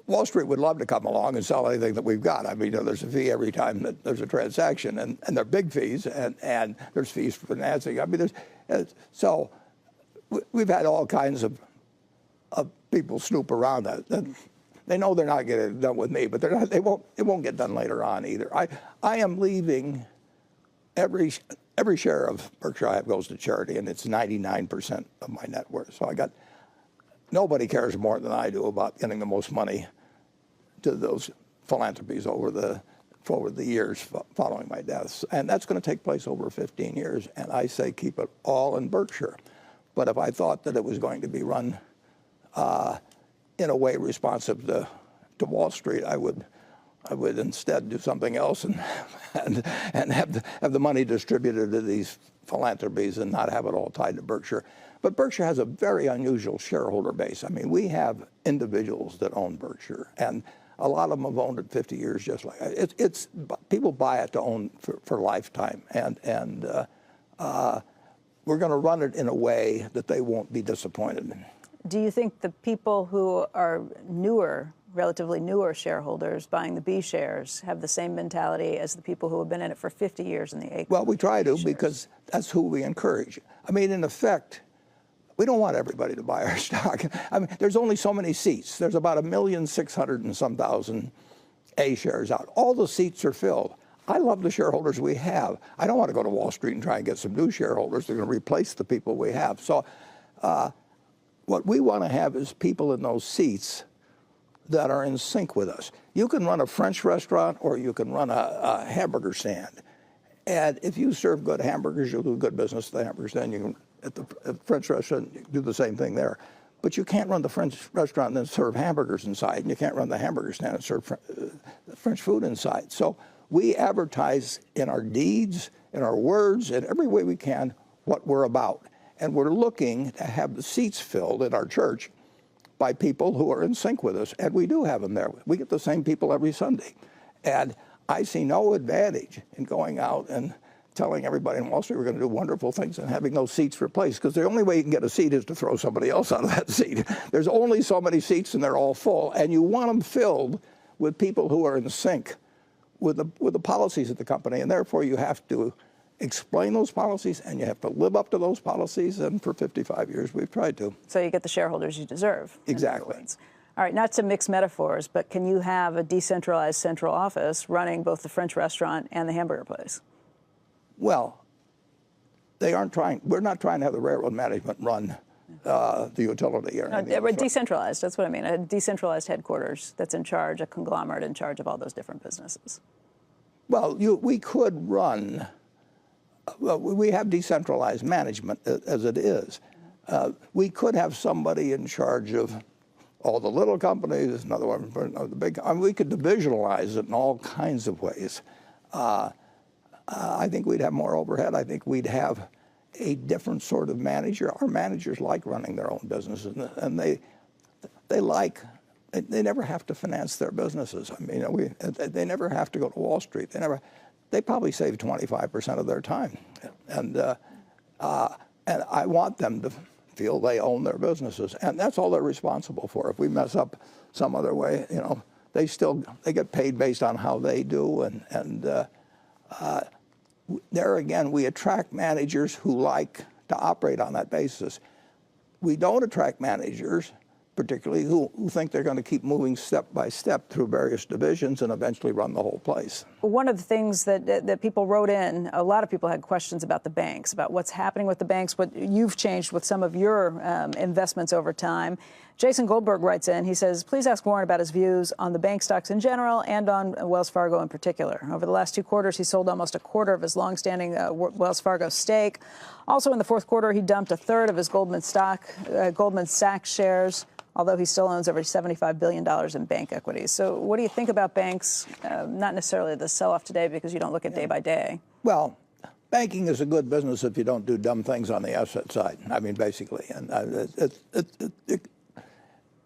S1: Wall Street would love to come along and sell anything that we've got. I mean, there's a fee every time that there's a transaction, and they're big fees, and there's fees for financing. I mean, so we've had all kinds of people snoop around that. They know they're not getting it done with me, but it won't get done later on either. I am leaving every share of Berkshire I have goes to charity, and it's 99% of my net worth. So nobody cares more than I do about getting the most money to those philanthropies over the years following my death. And that's going to take place over 15 years. And I say keep it all in Berkshire. But if I thought that it was going to be run in a way responsive to Wall Street, I would instead do something else and have the money distributed to these philanthropies and not have it all tied to Berkshire. But Berkshire has a very unusual shareholder base. I mean, we have individuals that own Berkshire, and a lot of them have owned it 50 years just like it's people buy it to own for lifetime, and we're going to run it in a way that they won't be disappointed in.
S2: Do you think the people who are relatively newer shareholders buying the B shares have the same mentality as the people who have been in it for 50 years in the A?
S1: Well, we try to
S2: shares?
S1: Because that's who we encourage. I mean, in effect, we don't want everybody to buy our stock. I mean, there's only so many seats. There's about 1,600,000 and some thousand A shares out. All the seats are filled. I love the shareholders we have. I don't want to go to Wall Street and try and get some new shareholders. They're going to replace the people we have. So what we want to have is people in those seats that are in sync with us. You can run a French restaurant or you can run a hamburger stand. And if you serve good hamburgers, you'll do good business at the hamburger stand. You can, at the French restaurant, you do the same thing there. But you can't run the French restaurant and then serve hamburgers inside, and you can't run the hamburger stand and serve French food inside. So we advertise in our deeds, in our words, in every way we can what we're about. And we're looking to have the seats filled in our church by people who are in sync with us, and we do have them there. We get the same people every Sunday. And I see no advantage in going out and telling everybody in Wall Street we're going to do wonderful things and having those seats replaced, because the only way you can get a seat is to throw somebody else out of that seat. There's only so many seats and they're all full, and you want them filled with people who are in sync with the policies of the company, and therefore you have to explain those policies and you have to live up to those policies, and for 55 years we've tried to.
S2: So you get the shareholders you deserve.
S1: Exactly.
S2: All right, not to mix metaphors, but can you have a decentralized central office running both the French restaurant and the hamburger place?
S1: Well, we're not trying to have the railroad management run the utility or anything else.
S2: Decentralized, that's what I mean. A decentralized headquarters that's in charge, a conglomerate in charge of all those different businesses.
S1: Well, we could run, well, we have decentralized management as it is. We could have somebody in charge of all the little companies, another one for the big. I mean, we could divisionalize it in all kinds of ways. I think we'd have more overhead. I think we'd have a different sort of manager. Our managers like running their own businesses, and they never have to finance their businesses. I mean, they never have to go to Wall Street. They probably save 25% of their time, and I want them to feel they own their businesses, and that's all they're responsible for. If we mess up some other way, they get paid based on how they do, and there again, we attract managers who like to operate on that basis. We don't attract managers, particularly who think they're going to keep moving step by step through various divisions and eventually run the whole place.
S2: One of the things that people wrote in, a lot of people had questions about the banks, about what's happening with the banks, what you've changed with some of your investments over time. Jason Goldberg writes in, he says, please ask Warren about his views on the bank stocks in general and on Wells Fargo in particular. Over the last 2 quarters, he sold almost a quarter of his longstanding Wells Fargo stake. Also in the fourth quarter, he dumped a third of his Goldman Sachs shares, although he still owns over $75 billion in bank equities. So what do you think about banks? Not necessarily the sell-off today, because you don't look at day by day.
S1: Well, banking is a good business if you don't do dumb things on the asset side. I mean, basically. And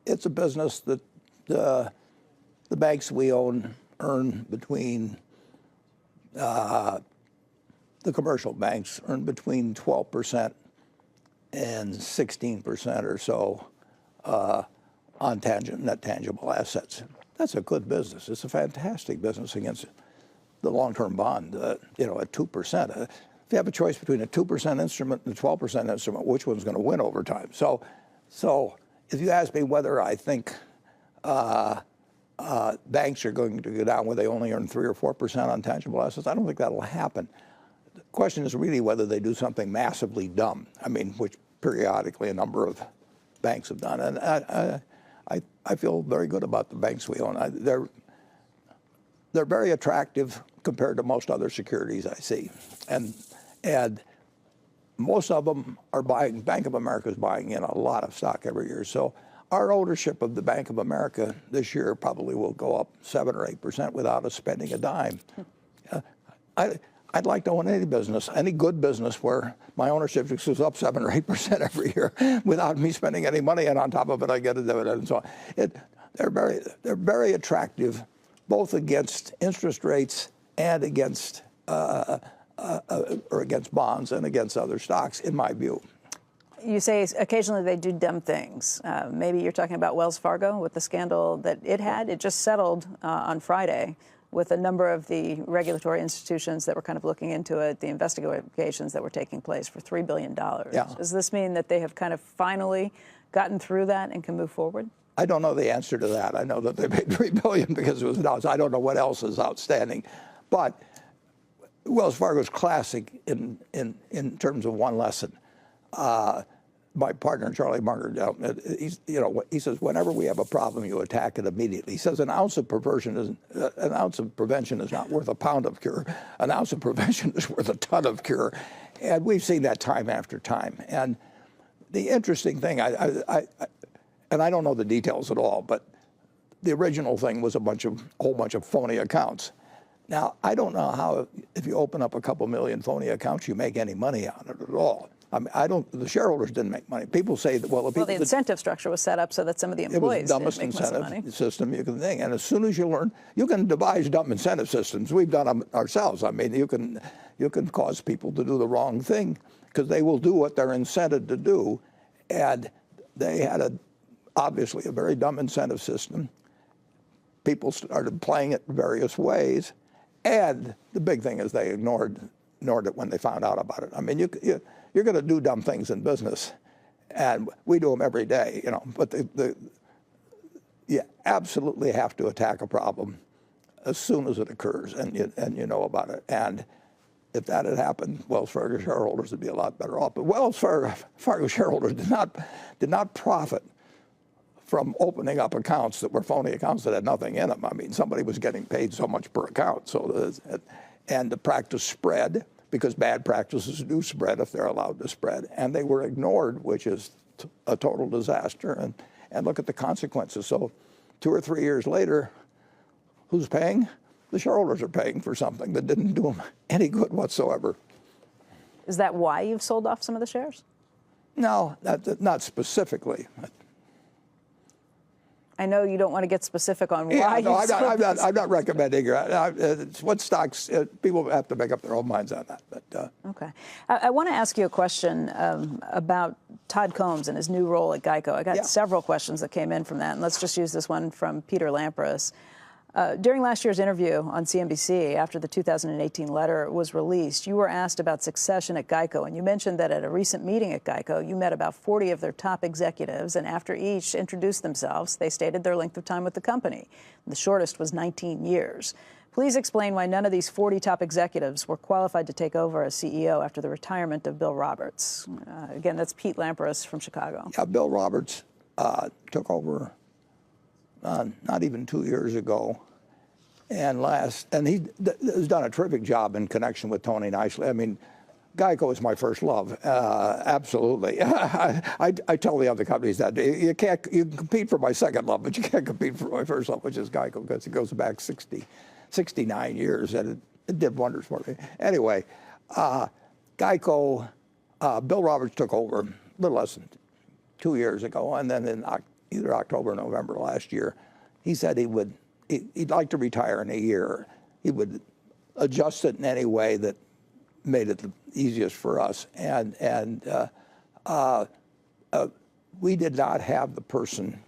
S1: it's a business that the banks we own earn between, the commercial banks earn between 12% and 16% or so on net tangible assets. That's a good business. It's a fantastic business against the long-term bond, at 2%. If you have a choice between a 2% instrument and a 12% instrument, which one's going to win over time? So if you ask me whether I think banks are going to go down where they only earn 3 or 4% on tangible assets, I don't think that'll happen. The question is really whether they do something massively dumb. I mean, which periodically a number of banks have done, and I feel very good about the banks we own. They're very attractive compared to most other securities I see, and most of them are buying. Bank of America is buying in a lot of stock every year. So our ownership of the Bank of America this year probably will go up 7 or 8% without us spending a dime. I'd like to own any business, any good business where my ownership goes up 7 or 8% every year without me spending any money, and on top of it I get a dividend and so on. They're very attractive, both against interest rates and against against bonds and against other stocks, in my view.
S2: You say occasionally they do dumb things. Maybe you're talking about Wells Fargo with the scandal that it had. It just settled on Friday with a number of the regulatory institutions that were kind of looking into it, the investigations that were taking place for $3 billion.
S1: Yeah.
S2: Does this mean that they have kind of finally gotten through that and can move forward?
S1: I don't know the answer to that. I know that they paid $3 billion because it was announced. I don't know what else is outstanding. But Wells Fargo is classic in terms of one lesson. My partner, Charlie Munger, he says, whenever we have a problem, you attack it immediately. He says an ounce of prevention is not worth a pound of cure. An ounce of prevention is worth a ton of cure. And we've seen that time after time. And the interesting thing, and I don't know the details at all, but the original thing was a whole bunch of phony accounts. Now, I don't know how, if you open up a couple million phony accounts, you make any money on it at all. I mean, the shareholders didn't make money. People say that, well,
S2: the incentive structure was set up so that some of the employees
S1: didn't make much money. It was the dumbest incentive system you can think. And as soon as you learn, you can devise dumb incentive systems. We've done them ourselves. I mean, you can cause people to do the wrong thing because they will do what they're incented to do. And they had obviously a very dumb incentive system. People started playing it various ways. And the big thing is they ignored it when they found out about it. I mean, you're going to do dumb things in business, and we do them every day, you know. But you absolutely have to attack a problem as soon as it occurs, and you know about it. And if that had happened, Wells Fargo shareholders would be a lot better off. But Wells Fargo shareholders did not profit from opening up accounts that were phony accounts that had nothing in them. I mean, somebody was getting paid so much per account. And the practice spread, because bad practices do spread if they're allowed to spread. And they were ignored, which is a total disaster. And look at the consequences. So 2 or 3 years later, who's paying? The shareholders are paying for something that didn't do them any good whatsoever.
S2: Is that why you've sold off some of the shares?
S1: No, not specifically.
S2: I know you don't want to get specific on why. No,
S1: I'm not recommending it. What stocks? People have to make up their own minds on that. But
S2: okay, I want to ask you a question about Todd Combs and his new role at GEICO. I got several questions that came in from that, and let's just use this one from Peter Lampras. During last year's interview on CNBC, after the 2018 letter was released, you were asked about succession at GEICO, and you mentioned that at a recent meeting at GEICO, you met about 40 of their top executives, and after each introduced themselves, they stated their length of time with the company. The shortest was 19 years. Please explain why none of these 40 top executives were qualified to take over as CEO after the retirement of Bill Roberts. Again, that's Pete Lampras from Chicago.
S1: Yeah, Bill Roberts took over not even 2 years ago, and he has done a terrific job in connection with Tony Nicely. I mean, GEICO is my first love, absolutely. I tell the other companies that you can compete for my second love, but you can't compete for my first love, which is GEICO, because it goes back 69 years, and it did wonders for me. Anyway, GEICO, Bill Roberts took over a little less than 2 years ago, and then in either October or November last year, he said he'd like to retire in a year. He would adjust it in any way that made it the easiest for us. And we did not have the person,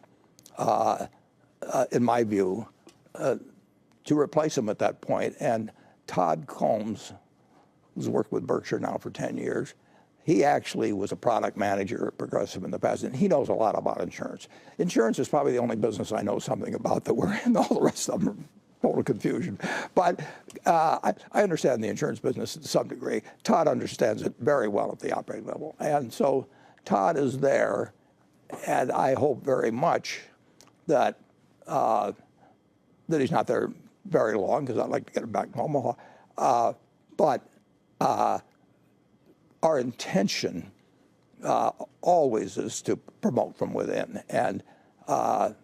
S1: in my view, to replace him at that point. And Todd Combs, who's worked with Berkshire now for 10 years, he actually was a product manager at Progressive in the past, and he knows a lot about insurance. Insurance is probably the only business I know something about that we're in. All the rest of them are total confusion. But I understand the insurance business to some degree. Todd understands it very well at the operating level. And so Todd is there, and I hope very much that he's not there very long, because I'd like to get him back to Omaha. But our intention always is to promote from within, and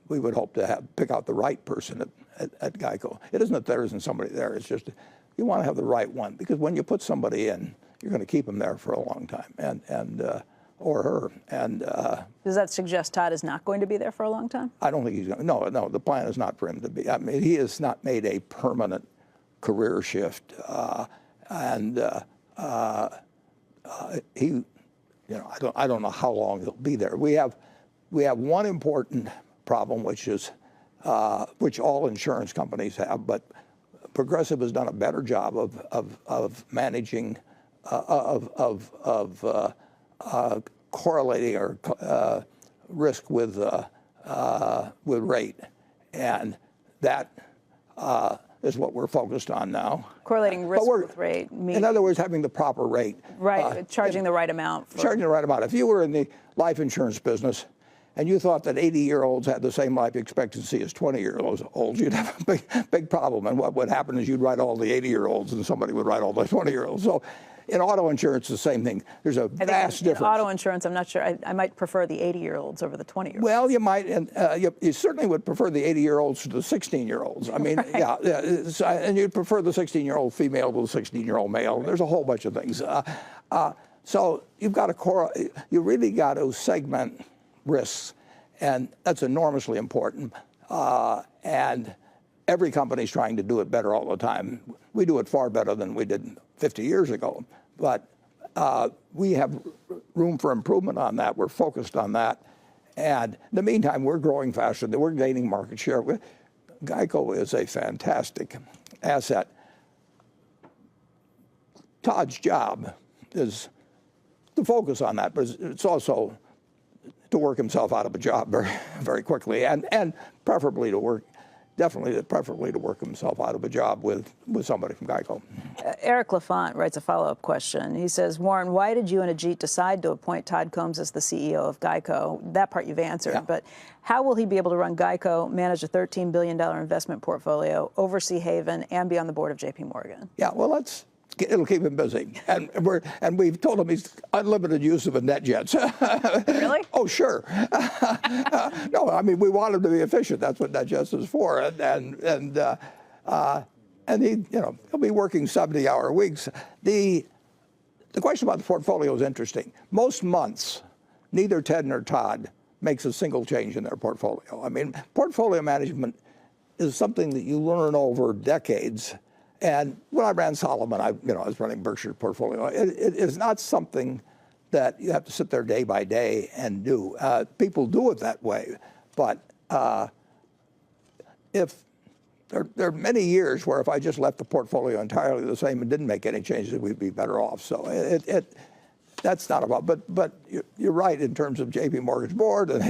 S1: we would hope to pick out the right person at GEICO. It isn't that there isn't somebody there, it's just you want to have the right one, because when you put somebody in, you're going to keep them there for a long time, and or her. And
S2: does that suggest Todd is not going to be there for a long time?
S1: I don't think he's going to. No, the plan is not for him to be. I mean, he has not made a permanent career shift, he, I don't know how long he'll be there. We have one important problem, which is which all insurance companies have, but Progressive has done a better job of managing correlating or risk with rate, and that is what we're focused on now.
S2: Correlating risk with rate.
S1: In other words, having the proper rate.
S2: Right, charging the right amount.
S1: Charging the right amount. If you were in the life insurance business and you thought that 80-year-olds had the same life expectancy as 20-year-olds, you'd have a big problem. And what would happen is you'd write all the 80-year-olds and somebody would write all the 20-year-olds. So in auto insurance, the same thing. There's a vast difference.
S2: In auto insurance, I'm not sure. I might prefer the 80-year-olds over the 20-year-olds.
S1: Well, you might, and you certainly would prefer the 80-year-olds to the 16-year-olds. I mean, right. Yeah, and you'd prefer the 16-year-old female to the 16-year-old male. There's a whole bunch of things. So you've got to you really got to segment risks, and that's enormously important. And every company's trying to do it better all the time. We do it far better than we did 50 years ago, but we have room for improvement on that. We're focused on that. And in the meantime, we're growing faster. We're gaining market share. GEICO is a fantastic asset. Todd's job is to focus on that, but it's also to work himself out of a job very, very quickly, and preferably to work himself out of a job with somebody from GEICO.
S2: Eric LaFont writes a follow-up question. He says, Warren, why did you and Ajit decide to appoint Todd Combs as the CEO of GEICO? That part you've answered, yeah. But how will he be able to run GEICO, manage a $13 billion investment portfolio, oversee Haven, and be on the board of JP Morgan? Yeah,
S1: well, it'll keep him busy, and we've told him he's unlimited use of a NetJets.
S2: Really?
S1: Oh, sure. No, I mean we want him to be efficient. That's what NetJets is for, and he, he'll be working 70-hour weeks. The question about the portfolio is interesting. Most months, neither Ted nor Todd makes a single change in their portfolio. I mean, portfolio management is something that you learn over decades. And when I ran Solomon, I was running Berkshire's portfolio. It is not something that you have to sit there day by day and do. People do it that way, but if there are many years where if I just left the portfolio entirely the same and didn't make any changes, we'd be better off. So that's not about. But you're right in terms of JP Morgan's board, and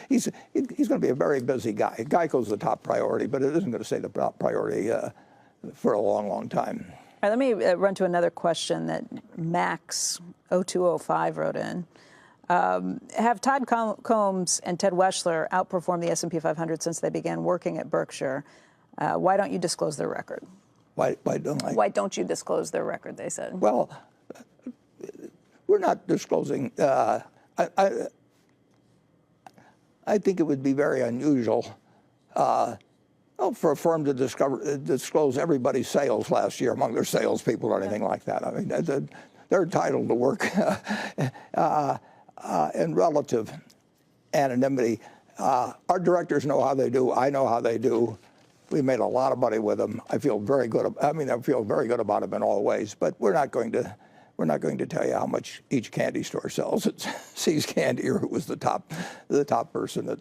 S1: he's going to be a very busy guy. GEICO's the top priority, but it isn't going to stay the top priority for a long, long time.
S2: All right, let me run to another question that Max0205 wrote in. Have Todd Combs and Ted Weschler outperformed the S&P 500 since they began working at Berkshire? Why don't you disclose their record?
S1: Why don't I?
S2: Why don't you disclose their record, they said?
S1: Well, we're not disclosing. I think it would be very unusual for a firm to disclose everybody's sales last year among their salespeople or anything like that. I mean, they're entitled to work in relative anonymity. Our directors know how they do. I know how they do. We made a lot of money with them. I feel very good. I feel very good about them in all ways. But we're not going to tell you how much each candy store sells. It's See's Candy, or who was the top person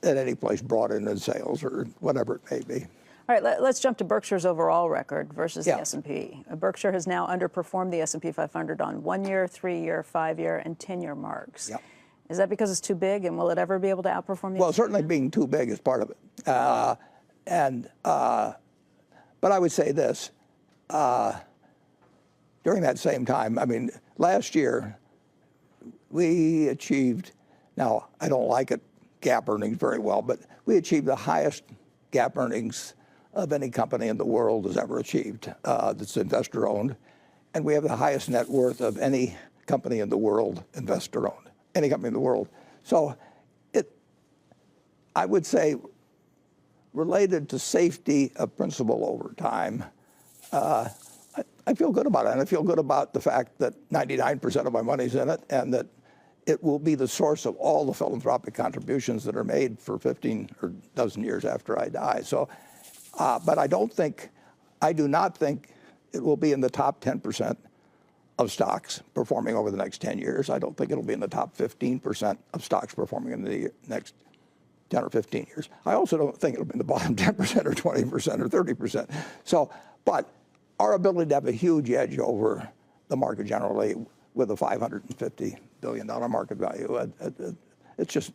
S1: at any place brought in sales or whatever it may be.
S2: All right, let's jump to Berkshire's overall record versus the S&P. Berkshire has now underperformed the S&P 500 on 1-year, 3-year, 5-year, and 10-year marks. Yep. Is that because it's too big, and will it ever be able to outperform the S&P?
S1: Well, certainly being too big is part of it. But I would say this. During that same time, I mean, last year, we achieved, now I don't like it, GAAP earnings very well, but we achieved the highest GAAP earnings of any company in the world has ever achieved that's investor-owned. And we have the highest net worth of any company in the world, investor-owned, any company in the world. So I would say, related to safety of principal over time, I feel good about it. And I feel good about the fact that 99% of my money's in it, and that it will be the source of all the philanthropic contributions that are made for 15 or dozen years after I die. So, but I do not think it will be in the top 10% of stocks performing over the next 10 years. I don't think it'll be in the top 15% of stocks performing in the next 10 or 15 years. I also don't think it'll be in the bottom 10% or 20% or 30%. So, but our ability to have a huge edge over the market generally with a $550 billion market value, it's just,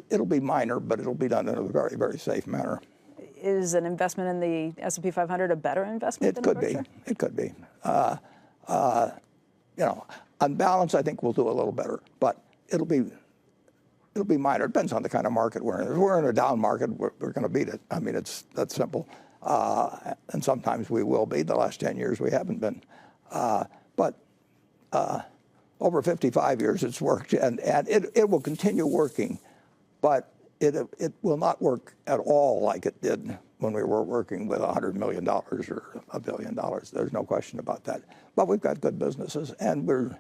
S1: it'll be minor, but it'll be done in a very, very safe manner.
S2: Is an investment in the S&P 500 a better investment than Berkshire?
S1: It could be. On balance, I think we'll do a little better, but it'll be it'll be minor. It depends on the kind of market we're in. If we're in a down market, we're going to beat it. I mean, it's that simple. And sometimes we will be. The last 10 years we haven't been. But over 55 years it's worked, and it will continue working. But it will not work at all like it did when we were working with $100 million or $1 billion. There's no question about that. But we've got good businesses, and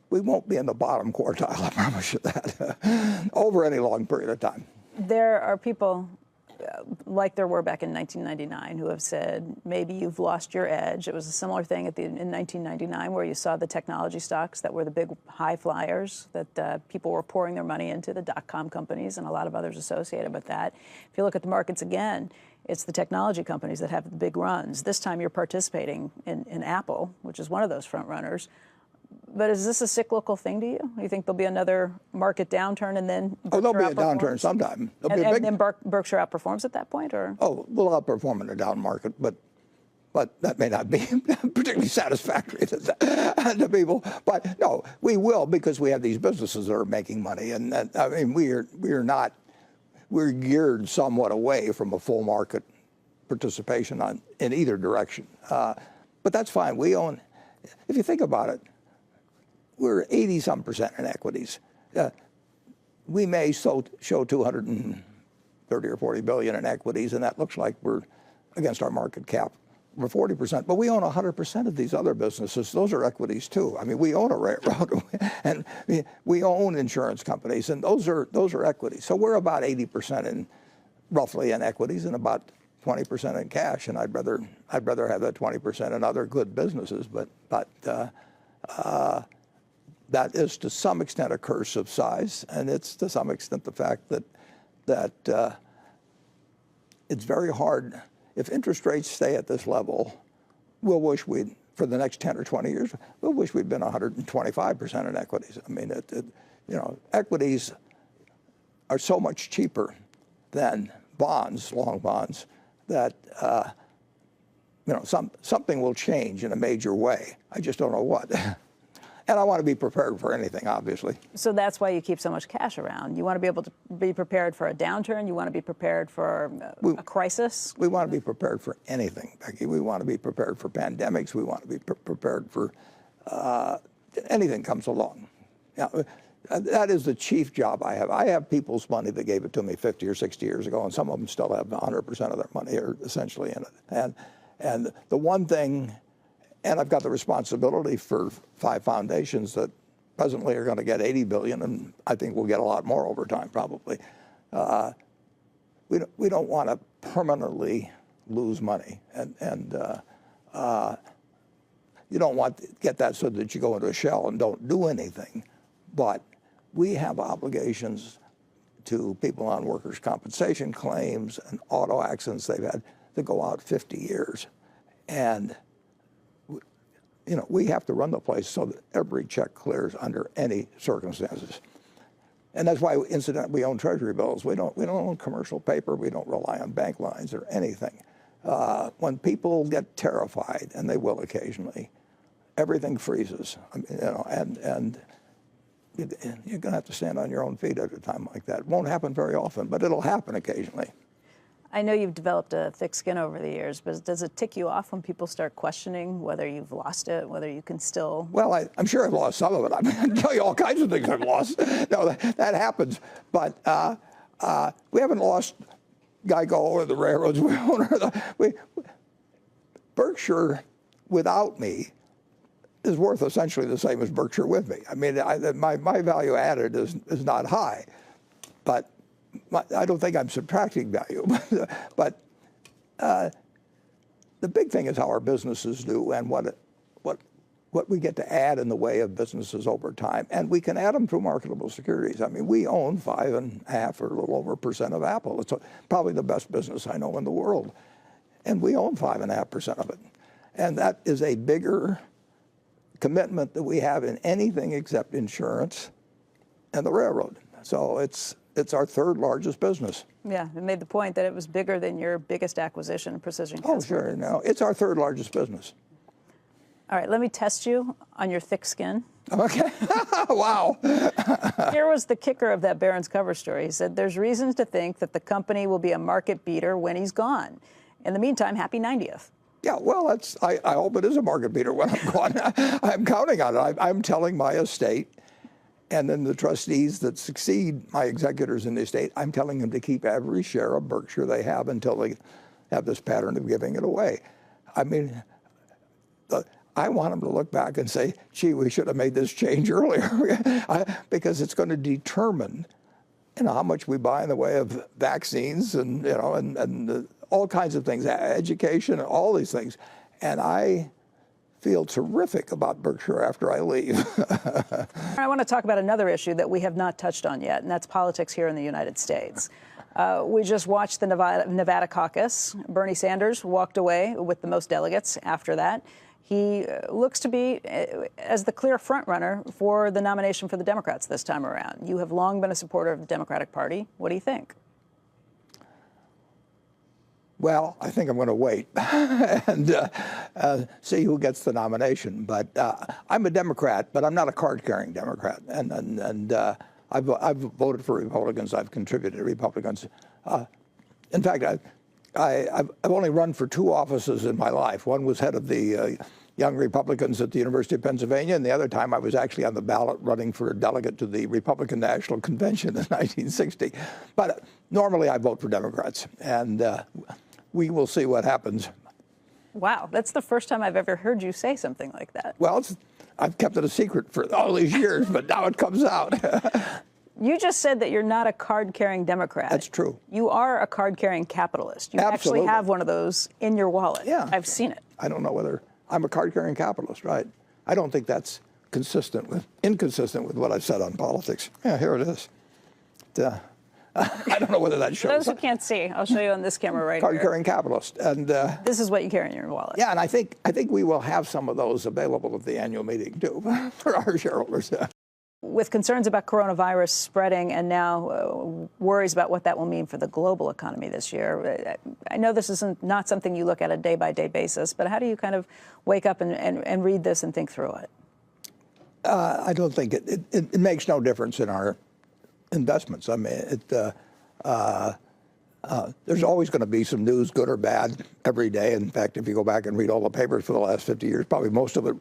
S1: we won't be in the bottom quartile, I promise you that, over any long period of time.
S2: There are people, like there were back in 1999, who have said maybe you've lost your edge. It was a similar thing in 1999 where you saw the technology stocks that were the big high flyers that people were pouring their money into, the dot-com companies and a lot of others associated with that. If you look at the markets again, it's the technology companies that have the big runs. This time you're participating in Apple, which is one of those front runners. But is this a cyclical thing to you? You think there'll be another market downturn and then Berkshire
S1: there'll be a downturn sometime.
S2: And then Berkshire outperforms at that point, or?
S1: Oh, we'll outperform in a down market, but that may not be particularly satisfactory to people. But no, we will, because we have these businesses that are making money, and I mean we're geared somewhat away from a full market participation in either direction. But that's fine. We own, if you think about it, we're 80-some% in equities. We may show 230 or 40 billion in equities, and that looks like we're against our market cap. We're 40%, but we own 100% of these other businesses. Those are equities too. I mean, we own a railroad, and we own insurance companies, and those are equities. So we're about 80% roughly in equities, and about 20% in cash. And I'd rather have that 20% in other good businesses, but that is to some extent a curse of size, and it's to some extent the fact that it's very hard. If interest rates stay at this level, we'll wish for the next 10 or 20 years, we'll wish we'd been 125% in equities. I mean, equities are so much cheaper than bonds, long bonds, that something will change in a major way. I just don't know what. And I want to be prepared for anything, obviously.
S2: So that's why you keep so much cash around. You want to be able to be prepared for a downturn. You want to be prepared for a crisis.
S1: We want to be prepared for anything, Becky. We want to be prepared for pandemics. We want to be prepared for anything comes along. Yeah, that is the chief job I have. I have people's money that gave it to me 50 or 60 years ago, and some of them still have 100% of their money are essentially in it. And the one thing. And I've got the responsibility for 5 foundations that presently are going to get 80 billion, and I think we'll get a lot more over time, probably. We don't want to permanently lose money, and you don't want to get that so that you go into a shell and don't do anything. But we have obligations to people on workers' compensation claims and auto accidents they've had that go out 50 years, and we have to run the place so that every check clears under any circumstances. And that's why, incidentally, we own treasury bills. We don't own commercial paper. We don't rely on bank lines or anything. When people get terrified, and they will occasionally, everything freezes. I mean, and you're going to have to stand on your own feet at a time like that. It won't happen very often, but it'll happen occasionally.
S2: I know you've developed a thick skin over the years, but does it tick you off when people start questioning whether you've lost it, whether you can still? Well,
S1: I'm sure I've lost some of it. I mean, I can tell you all kinds of things I've lost. No, that happens. But we haven't lost Geico or the railroads we own. Berkshire, without me, is worth essentially the same as Berkshire with me. I mean, my value added is not high, but I don't think I'm subtracting value, but the big thing is how our businesses do and what we get to add in the way of businesses over time. And we can add them through marketable securities. I mean, we own 5.5% or a little over of Apple. It's probably the best business I know in the world. And we own 5.5% of it. And that is a bigger commitment that we have in anything except insurance and the railroad. So it's our 3rd largest business.
S2: Yeah, it made the point that it was bigger than your biggest acquisition, Precision Casualty.
S1: Oh, sure. No, it's our 3rd largest business.
S2: All right, let me test you on your thick skin.
S1: Okay. Wow.
S2: Here was the kicker of that Barron's cover story. He said, there's reasons to think that the company will be a market beater when he's gone. In the meantime, happy 90th.
S1: Yeah, well, I hope it is a market beater when I'm gone. I'm counting on it. I'm telling my estate, and then the trustees that succeed my executors in the estate, I'm telling them to keep every share of Berkshire they have until they have this pattern of giving it away. I mean, I want them to look back and say, gee, we should have made this change earlier, because it's going to determine, how much we buy in the way of vaccines and, and all kinds of things, education, and all these things. And I feel terrific about Berkshire after I leave.
S2: I want to talk about another issue that we have not touched on yet, and that's politics here in the United States. We just watched the Nevada caucus. Bernie Sanders walked away with the most delegates after that. He looks to be as the clear frontrunner for the nomination for the Democrats this time around. You have long been a supporter of the Democratic Party. What do you think?
S1: Well, I think I'm going to wait and see who gets the nomination. But I'm a Democrat, but I'm not a card-carrying Democrat. And I've voted for Republicans. I've contributed to Republicans. In fact, I've only run for 2 offices in my life. One was head of the Young Republicans at the University of Pennsylvania, and the other time I was actually on the ballot running for a delegate to the Republican National Convention in 1960. But normally I vote for Democrats, and we will see what happens.
S2: Wow, that's the first time I've ever heard you say something like that.
S1: Well, I've kept it a secret for all these years, but now it comes out.
S2: You just said that you're not a card-carrying Democrat.
S1: That's true.
S2: You are a card-carrying capitalist. You
S1: Absolutely.
S2: actually have one of those in your wallet.
S1: Yeah.
S2: I've seen it.
S1: I don't know whether I'm a card-carrying capitalist, right? I don't think that's inconsistent with what I've said on politics. Yeah, here it is. I don't know whether that shows.
S2: For those who can't see, I'll show you on this camera right here.
S1: Card-carrying capitalist, and
S2: this is what you carry in your wallet.
S1: yeah, and I think we will have some of those available at the annual meeting too for our shareholders.
S2: With concerns about coronavirus spreading and now worries about what that will mean for the global economy this year, I know this is not something you look at a day-by-day basis, but how do you kind of wake up and read this and think through it?
S1: I don't think it makes no difference in our investments. I mean, there's always going to be some news, good or bad, every day. In fact, if you go back and read all the papers for the last 50 years, probably most of the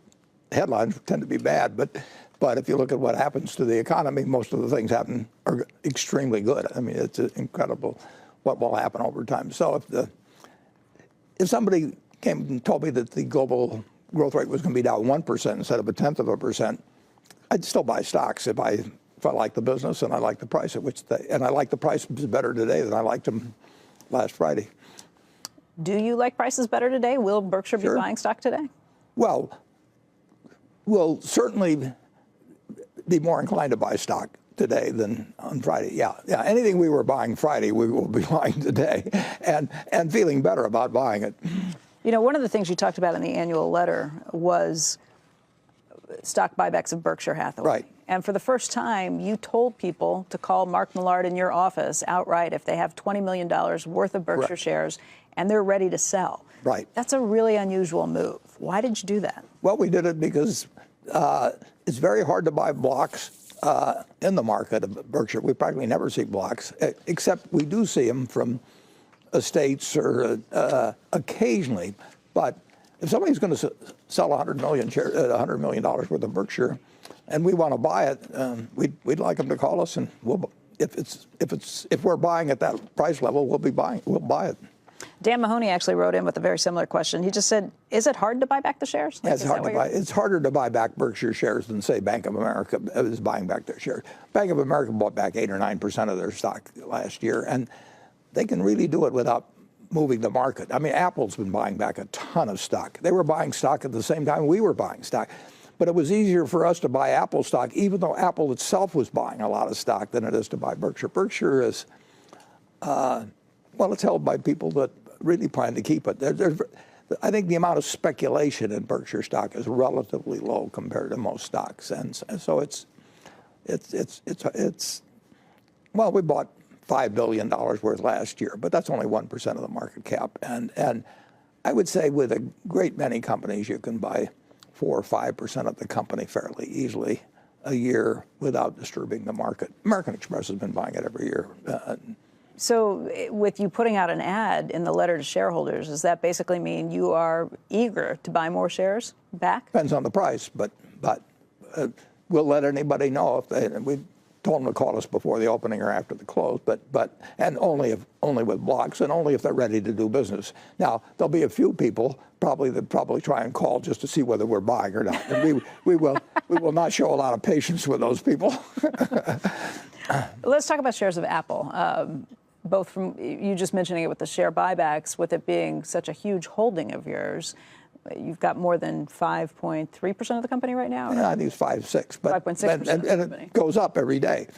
S1: headlines tend to be bad. But if you look at what happens to the economy, most of the things are extremely good. I mean, it's incredible what will happen over time. So if somebody came and told me that the global growth rate was going to be down 1% instead of 0.1%, I'd still buy stocks if I like the business and I like the price at which and I like the prices better today than I liked them last Friday.
S2: Do you like prices better today? Will Berkshire be buying stock today?
S1: Well, we'll certainly be more inclined to buy stock today than on Friday. Yeah. Anything we were buying Friday, we will be buying today, and feeling better about buying it.
S2: You know, one of the things you talked about in the annual letter was stock buybacks of Berkshire Hathaway.
S1: Right.
S2: And for the first time, you told people to call Mark Millard in your office outright if they have $20 million worth of Berkshire shares and they're ready to sell.
S1: Right.
S2: That's a really unusual move. Why did you do that?
S1: Well, we did it because it's very hard to buy blocks in the market of Berkshire. We practically never see blocks, except we do see them from estates or occasionally. But if somebody's going to sell $100 million worth of Berkshire, and we want to buy it, we'd like them to call us, and if we're buying at that price level, we'll buy it.
S2: Dan Mahoney actually wrote in with a very similar question. He just said, is it hard to buy back the shares?
S1: Yeah, it's harder to buy back Berkshire shares than, say, Bank of America is buying back their shares. Bank of America bought back 8 or 9% of their stock last year, and they can really do it without moving the market. I mean, Apple's been buying back a ton of stock. They were buying stock at the same time we were buying stock. But it was easier for us to buy Apple stock, even though Apple itself was buying a lot of stock, than it is to buy Berkshire. Berkshire is, well, it's held by people that really plan to keep it. I think the amount of speculation in Berkshire stock is relatively low compared to most stocks, and so it's well, we bought $5 billion worth last year, but that's only 1% of the market cap, and I would say with a great many companies you can buy 4 or 5% of the company fairly easily a year without disturbing the market. American Express has been buying it every year.
S2: So with you putting out an ad in the letter to shareholders, does that basically mean you are eager to buy more shares back?
S1: Depends on the price, but we'll let anybody know if they. We told them to call us before the opening or after the close, and only with blocks and only if they're ready to do business. Now there'll be a few people that probably try and call just to see whether we're buying or not, and we will not show a lot of patience with those people.
S2: Let's talk about shares of Apple. Both from you just mentioning it with the share buybacks, with it being such a huge holding of yours, you've got more than 5.3% of the company right now?
S1: Yeah, I think it's 5.6, but
S2: 5.6%.
S1: And it goes up every day.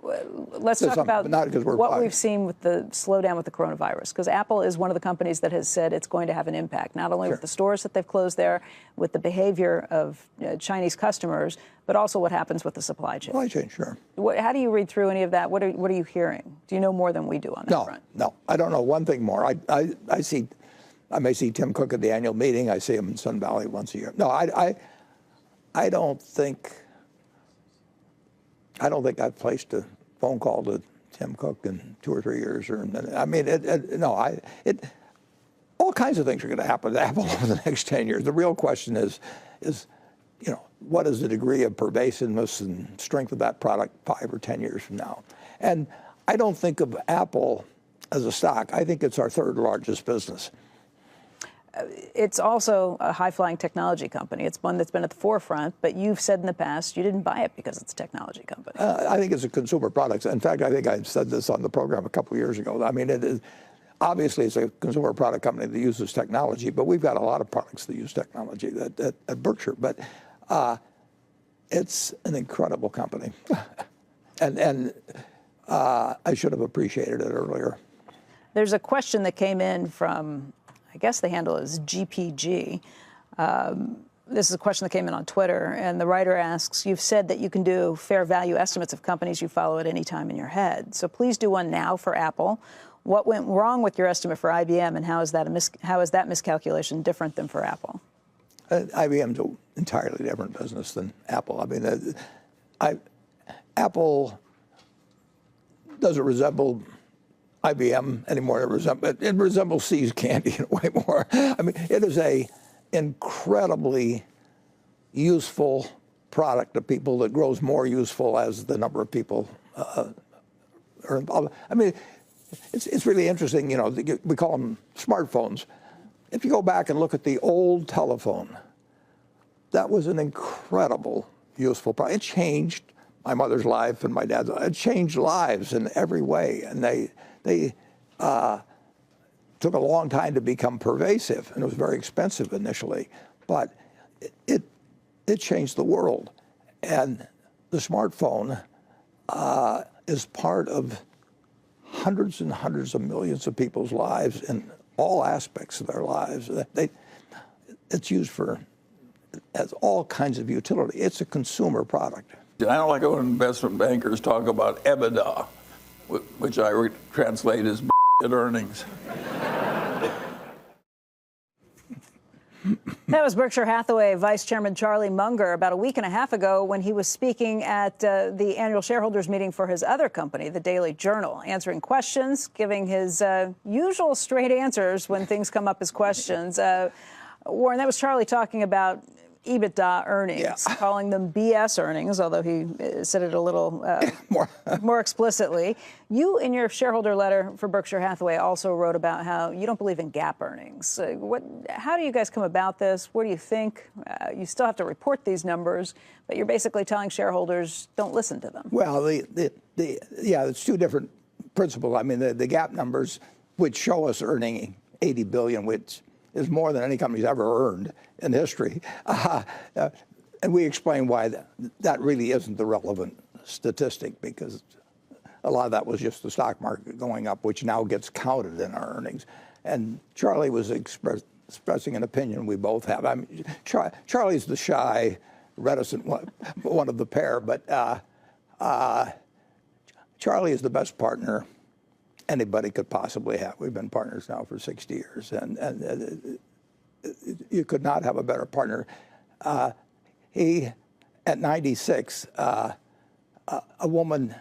S2: Let's talk about what
S1: buying.
S2: we've seen with the slowdown with the coronavirus, because Apple is one of the companies that has said it's going to have an impact, not only with the stores that they've closed there, with the behavior of Chinese customers, but also what happens with the supply chain.
S1: Supply chain, sure.
S2: How do you read through any of that? What are you hearing? Do you know more than we do on that front?
S1: No, I don't know one thing more. I may see Tim Cook at the annual meeting. I see him in Sun Valley once a year. No, I don't think I've placed a phone call to Tim Cook in 2 or 3 years. All kinds of things are going to happen to Apple over the next 10 years. The real question is, what is the degree of pervasiveness and strength of that product 5 or 10 years from now? And I don't think of Apple as a stock. I think it's our 3rd largest business.
S2: It's also a high-flying technology company. It's one that's been at the forefront, but you've said in the past you didn't buy it because it's a technology company.
S1: I think it's a consumer product. In fact, I think I said this on the program a couple of years ago. I mean, obviously it's a consumer product company that uses technology, but we've got a lot of products that use technology at Berkshire. But it's an incredible company. and I should have appreciated it earlier.
S2: There's a question that came in from, I guess the handle is GPG. This is a question that came in on Twitter, and the writer asks, you've said that you can do fair value estimates of companies you follow at any time in your head. So please do one now for Apple. What went wrong with your estimate for IBM, and how is that miscalculation different than for Apple?
S1: IBM's an entirely different business than Apple. I mean, Apple doesn't resemble IBM anymore. It resembles See's Candy in a way more. I mean, it is a incredibly useful product to people that grows more useful as the number of people are involved. I mean, it's really interesting. We call them smartphones. If you go back and look at the old telephone, that was an incredible, useful product. It changed my mother's life and my dad's life. It changed lives in every way, and they took a long time to become pervasive, and it was very expensive initially, but it changed the world. And the smartphone is part of hundreds and hundreds of millions of people's lives in all aspects of their lives. It's used as all kinds of utility. It's a consumer product.
S3: I don't like it when investment bankers talk about EBITDA, which I translate as earnings.
S2: That was Berkshire Hathaway Vice Chairman Charlie Munger about a week and a half ago when he was speaking at the annual shareholders meeting for his other company, the Daily Journal, answering questions, giving his usual straight answers when things come up as questions. Warren, that was Charlie talking about EBITDA earnings, calling them BS earnings, although he said it a little more explicitly. You, in your shareholder letter for Berkshire Hathaway, also wrote about how you don't believe in GAAP earnings. How do you guys come about this? What do you think? You still have to report these numbers, but you're basically telling shareholders don't listen to them.
S1: Well, it's 2 different principles. I mean, the GAAP numbers, which show us earning $80 billion, which is more than any company's ever earned in history. And we explain why that really isn't the relevant statistic, because a lot of that was just the stock market going up, which now gets counted in our earnings. And Charlie was expressing an opinion we both have. I mean, Charlie's the shy, reticent one of the pair, but Charlie is the best partner anybody could possibly have. We've been partners now for 60 years, and you could not have a better partner. He, at 96, a woman,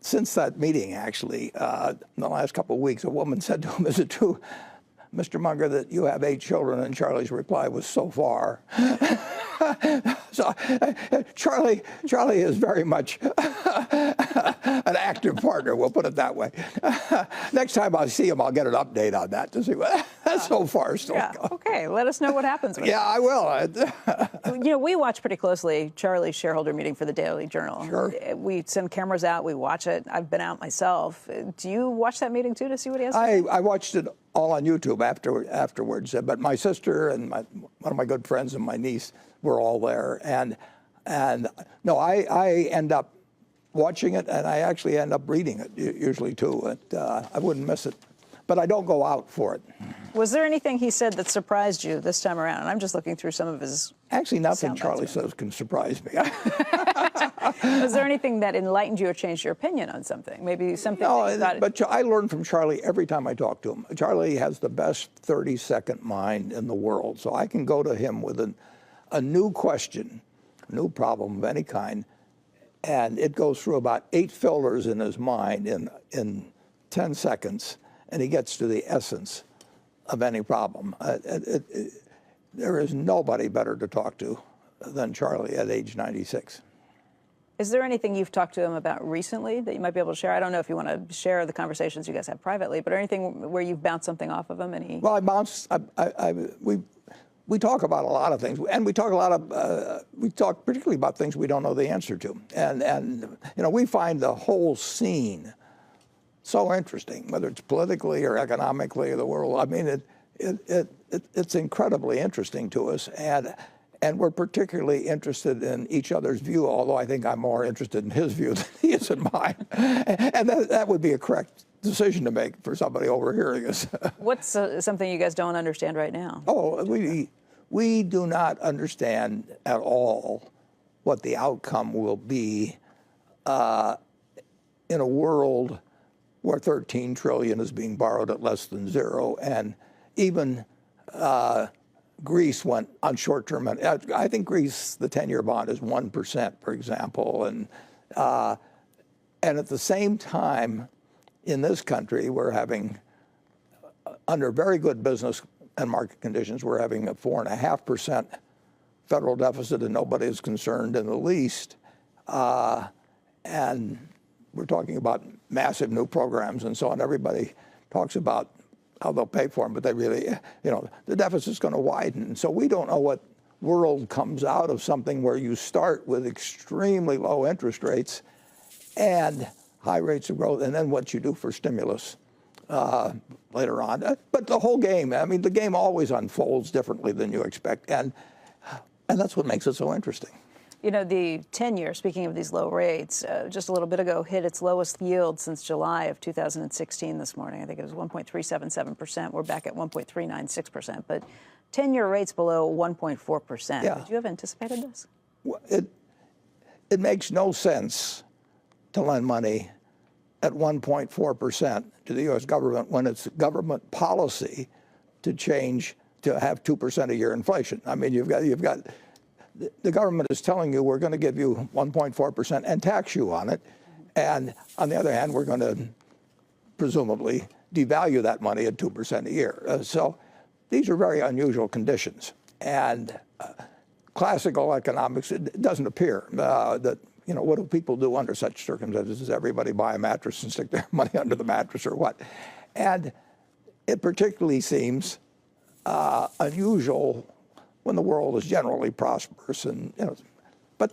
S1: since that meeting actually, in the last couple of weeks, a woman said to him, "Is it true, Mr. Munger, that you have 8 children?" And Charlie's reply was, "So far." So Charlie is very much an active partner, we'll put it that way. Next time I see him, I'll get an update on that to see what so far still
S2: Yeah,
S1: going.
S2: okay, let us know what happens with
S1: Yeah, I will.
S2: You know, we watch pretty closely Charlie's shareholder meeting for the Daily Journal.
S1: Sure.
S2: We send cameras out, we watch it. I've been out myself. Do you watch that meeting too to see what he has to say?
S1: I watched it all on YouTube afterwards, but my sister and one of my good friends and my niece were all there, and no, I end up watching it, and I actually end up reading it usually too. I wouldn't miss it, but I don't go out for it.
S2: Was there anything he said that surprised you this time around? And I'm just looking through some of his.
S1: Actually, nothing
S2: sound
S1: Charlie
S2: bites.
S1: says can surprise me.
S2: Was there anything that enlightened you or changed your opinion on something? Maybe something.
S1: No,
S2: that you thought,
S1: but I learn from Charlie every time I talk to him. Charlie has the best 30-second mind in the world, so I can go to him with a new question, a new problem of any kind, and it goes through about 8 filters in his mind in 10 seconds, and he gets to the essence of any problem. There is nobody better to talk to than Charlie at age 96.
S2: Is there anything you've talked to him about recently that you might be able to share? I don't know if you want to share the conversations you guys have privately, but anything where you've bounced something off of him and he.
S1: Well, we talk about a lot of things, and we talk particularly about things we don't know the answer to, and you know, we find the whole scene so interesting, whether it's politically or economically or the world. I mean, it's incredibly interesting to us, and we're particularly interested in each other's view, although I think I'm more interested in his view than he is in mine. And that would be a correct decision to make for somebody overhearing us.
S2: What's something you guys don't understand right now?
S1: Oh, we do not understand at all what the outcome will be in a world where 13 trillion is being borrowed at less than zero, and even Greece went on short-term. I think Greece, the 10-year bond is 1%, for example, and at the same time, in this country, we're having, under very good business and market conditions, we're having a 4.5% federal deficit, and nobody is concerned in the least. And we're talking about massive new programs and so on. Everybody talks about how they'll pay for them, but they really, you know, the deficit's going to widen. So we don't know what world comes out of something where you start with extremely low interest rates and high rates of growth, and then what you do for stimulus later on. But the whole game, I mean, the game always unfolds differently than you expect, and that's what makes it so interesting.
S2: You know, the 10-year, speaking of these low rates, just a little bit ago hit its lowest yield since July of 2016 this morning. I think it was 1.377%. We're back at 1.396%. But 10-year rates below 1.4%.
S1: Yeah.
S2: Would you have anticipated this?
S1: It makes no sense to lend money at 1.4% to the U.S. government when it's government policy to change to have 2% a year inflation. I mean, you've got the government is telling you we're going to give you 1.4% and tax you on it, and on the other hand, we're going to presumably devalue that money at 2% a year. So these are very unusual conditions, and classical economics, it doesn't appear that, you know, what do people do under such circumstances? Does everybody buy a mattress and stick their money under the mattress or what? And it particularly seems unusual when the world is generally prosperous, and you know, but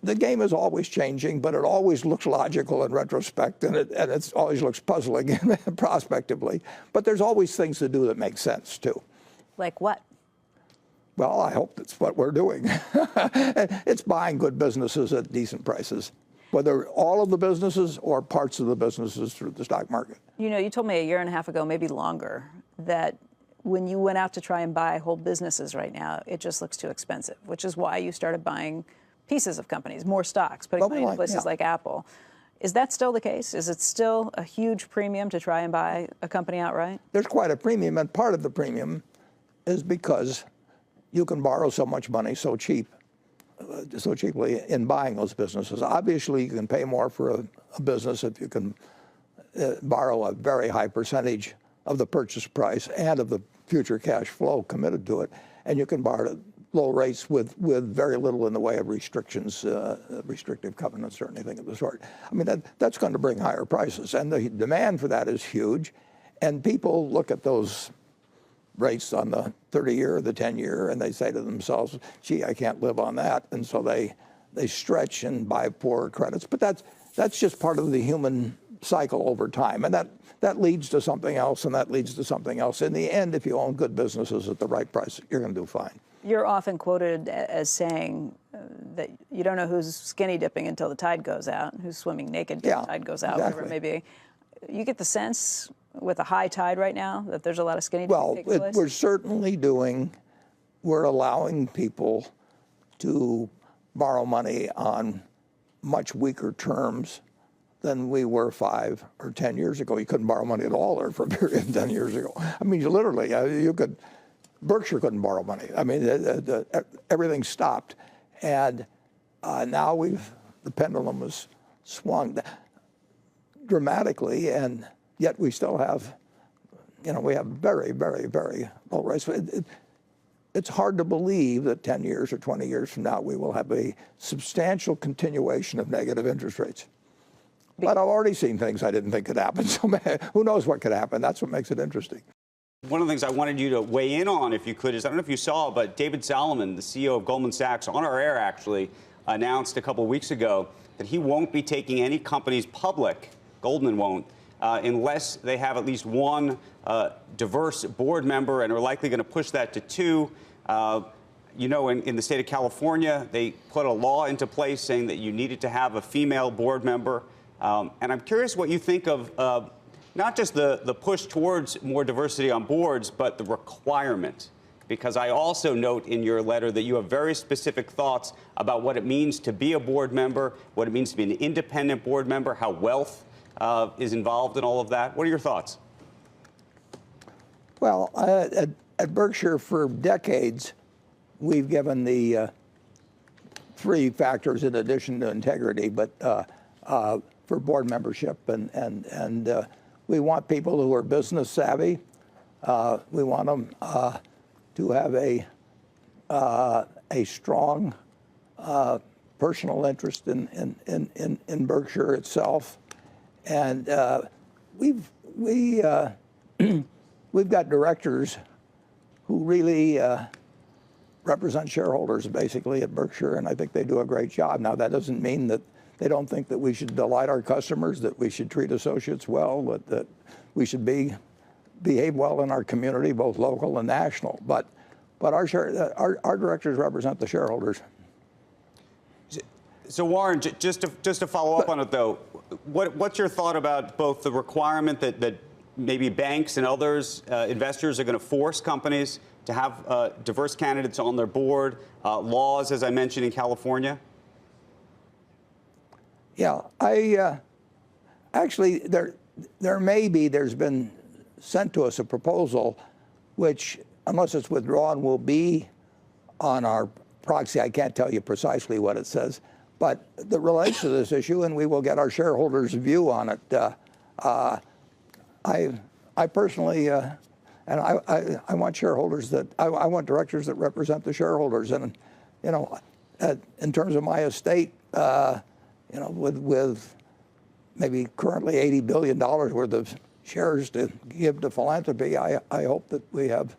S1: the game is always changing, but it always looks logical in retrospect, and it always looks puzzling prospectively. But there's always things to do that make sense too.
S2: Like what?
S1: Well, I hope that's what we're doing. It's buying good businesses at decent prices, whether all of the businesses or parts of the businesses through the stock market.
S2: You know, you told me a year and a half ago, maybe longer, that when you went out to try and buy whole businesses right now, it just looks too expensive, which is why you started buying pieces of companies, more stocks, putting money in places like Apple. Is that still the case? Is it still a huge premium to try and buy a company outright?
S1: There's quite a premium, and part of the premium is because you can borrow so much money so cheaply in buying those businesses. Obviously, you can pay more for a business if you can borrow a very high percentage of the purchase price and of the future cash flow committed to it, and you can borrow at low rates with very little in the way of restrictions, restrictive covenants or anything of the sort. I mean, that's going to bring higher prices, and the demand for that is huge, and people look at those rates on the 30-year or the 10-year, and they say to themselves, gee, I can't live on that, and so they stretch and buy poorer credits. But that's just part of the human cycle over time, and that leads to something else, and that leads to something else. In the end, if you own good businesses at the right price, you're going to do fine.
S2: You're often quoted as saying that you don't know who's skinny dipping until the tide goes out, who's swimming naked until the tide goes out,
S1: exactly.
S2: whatever it may be. You get the sense with a high tide right now that there's a lot of skinny dipping taking place?
S1: We're certainly we're allowing people to borrow money on much weaker terms than we were 5 or 10 years ago. You couldn't borrow money at all there for a period of 10 years ago. I mean, you literally, Berkshire couldn't borrow money. I mean, everything stopped. And now the pendulum has swung dramatically, and yet we still have, we have very, very, very low rates. It's hard to believe that 10 years or 20 years from now we will have a substantial continuation of negative interest rates. But I've already seen things I didn't think could happen. So who knows what could happen? That's what makes it interesting.
S4: One of the things I wanted you to weigh in on, if you could, is I don't know if you saw, but David Solomon, the CEO of Goldman Sachs, on our air actually, announced a couple of weeks ago that he won't be taking any companies public, Goldman won't, unless they have at least one diverse board member, and are likely going to push that to 2. In the state of California, they put a law into place saying that you needed to have a female board member. And I'm curious what you think of not just the push towards more diversity on boards, but the requirement. Because I also note in your letter that you have very specific thoughts about what it means to be a board member, what it means to be an independent board member, how wealth is involved in all of that. What are your thoughts?
S1: Well, at Berkshire for decades, we've given the 3 factors in addition to integrity, but for board membership, and we want people who are business savvy. We want them to have a strong personal interest in Berkshire itself, and we've got directors who really represent shareholders basically at Berkshire, and I think they do a great job. Now, that doesn't mean that they don't think that we should delight our customers, that we should treat associates well, that we should behave well in our community, both local and national. But our directors represent the shareholders.
S4: So Warren, just to follow up on it though, what's your thought about both the requirement that maybe banks and others, investors, are going to force companies to have diverse candidates on their board, laws, as I mentioned, in California?
S1: Yeah, actually, there's been sent to us a proposal which, unless it's withdrawn, will be on our proxy. I can't tell you precisely what it says, but that relates to this issue, and we will get our shareholders' view on it. I personally, and I want shareholders I want directors that represent the shareholders, and in terms of my estate, with maybe currently $80 billion worth of shares to give to philanthropy, I hope that we have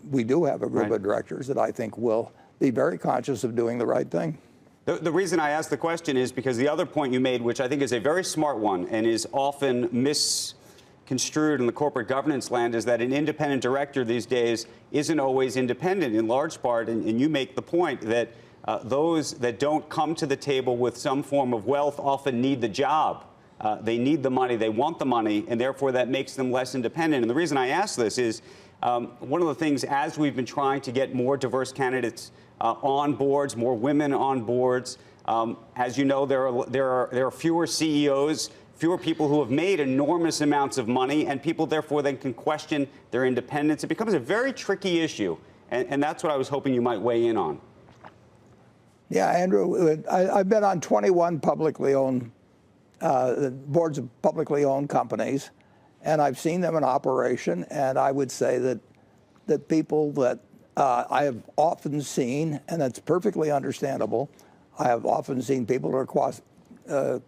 S1: we do have a group of directors that I think will be very conscious of doing the right thing.
S4: The reason I asked the question is because the other point you made, which I think is a very smart one and is often misconstrued in the corporate governance land, is that an independent director these days isn't always independent in large part, and you make the point that those that don't come to the table with some form of wealth often need the job. They need the money, they want the money, and therefore that makes them less independent. And the reason I ask this is one of the things, as we've been trying to get more diverse candidates on boards, more women on boards, as you know, there are fewer CEOs, fewer people who have made enormous amounts of money, and people therefore then can question their independence. It becomes a very tricky issue. And that's what I was hoping you might weigh in on.
S1: Yeah, Andrew, I've been on 21 publicly owned boards of publicly owned companies, and I've seen them in operation. And I would say that people that I have often seen, and it's perfectly understandable, I have often seen people who are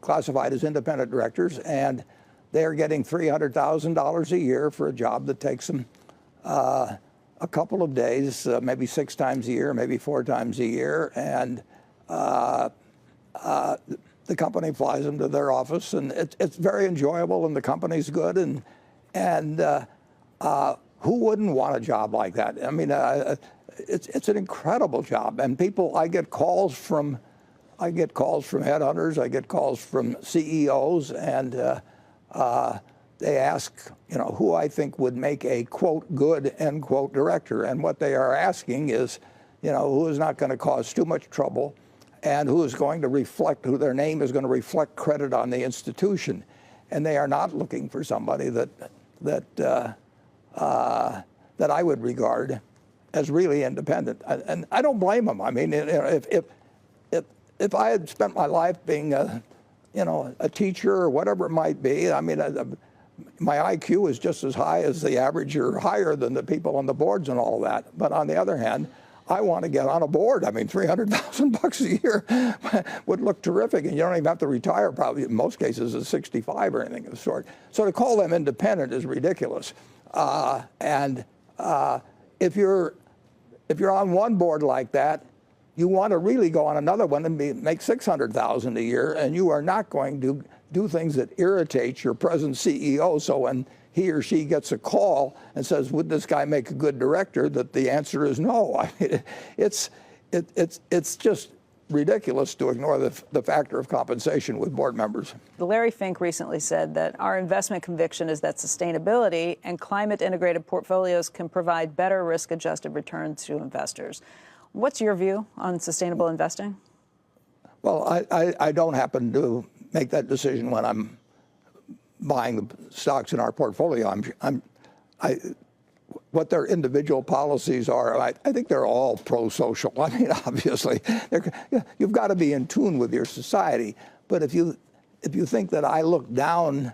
S1: classified as independent directors, and they're getting $300,000 a year for a job that takes them a couple of days, maybe 6 times a year, maybe 4 times a year, and the company flies them to their office, and it's very enjoyable, and the company's good, and who wouldn't want a job like that? I mean, it's an incredible job, and I get calls from headhunters, I get calls from CEOs, and they ask, who I think would make a quote good end quote director, and what they are asking is, who is not going to cause too much trouble, and who their name is going to reflect credit on the institution, and they are not looking for somebody that I would regard as really independent, and I don't blame them. I mean, if I had spent my life being a teacher or whatever it might be, I mean, my IQ is just as high as the average or higher than the people on the boards and all that. But on the other hand, I want to get on a board. I mean, $300,000 a year would look terrific, and you don't even have to retire probably in most cases at 65 or anything of the sort. So to call them independent is ridiculous. If you're on one board like that, you want to really go on another one and make $600,000 a year, and you are not going to do things that irritate your present CEO. So when he or she gets a call and says, "Would this guy make a good director?" that the answer is no. I mean, it's just ridiculous to ignore the factor of compensation with board members.
S2: Larry Fink recently said that our investment conviction is that sustainability and climate-integrated portfolios can provide better risk-adjusted returns to investors. What's your view on sustainable investing?
S1: Well, I don't happen to make that decision when I'm buying the stocks in our portfolio. What their individual policies are, I think they're all pro-social. I mean, obviously, you've got to be in tune with your society. But if you think that I look down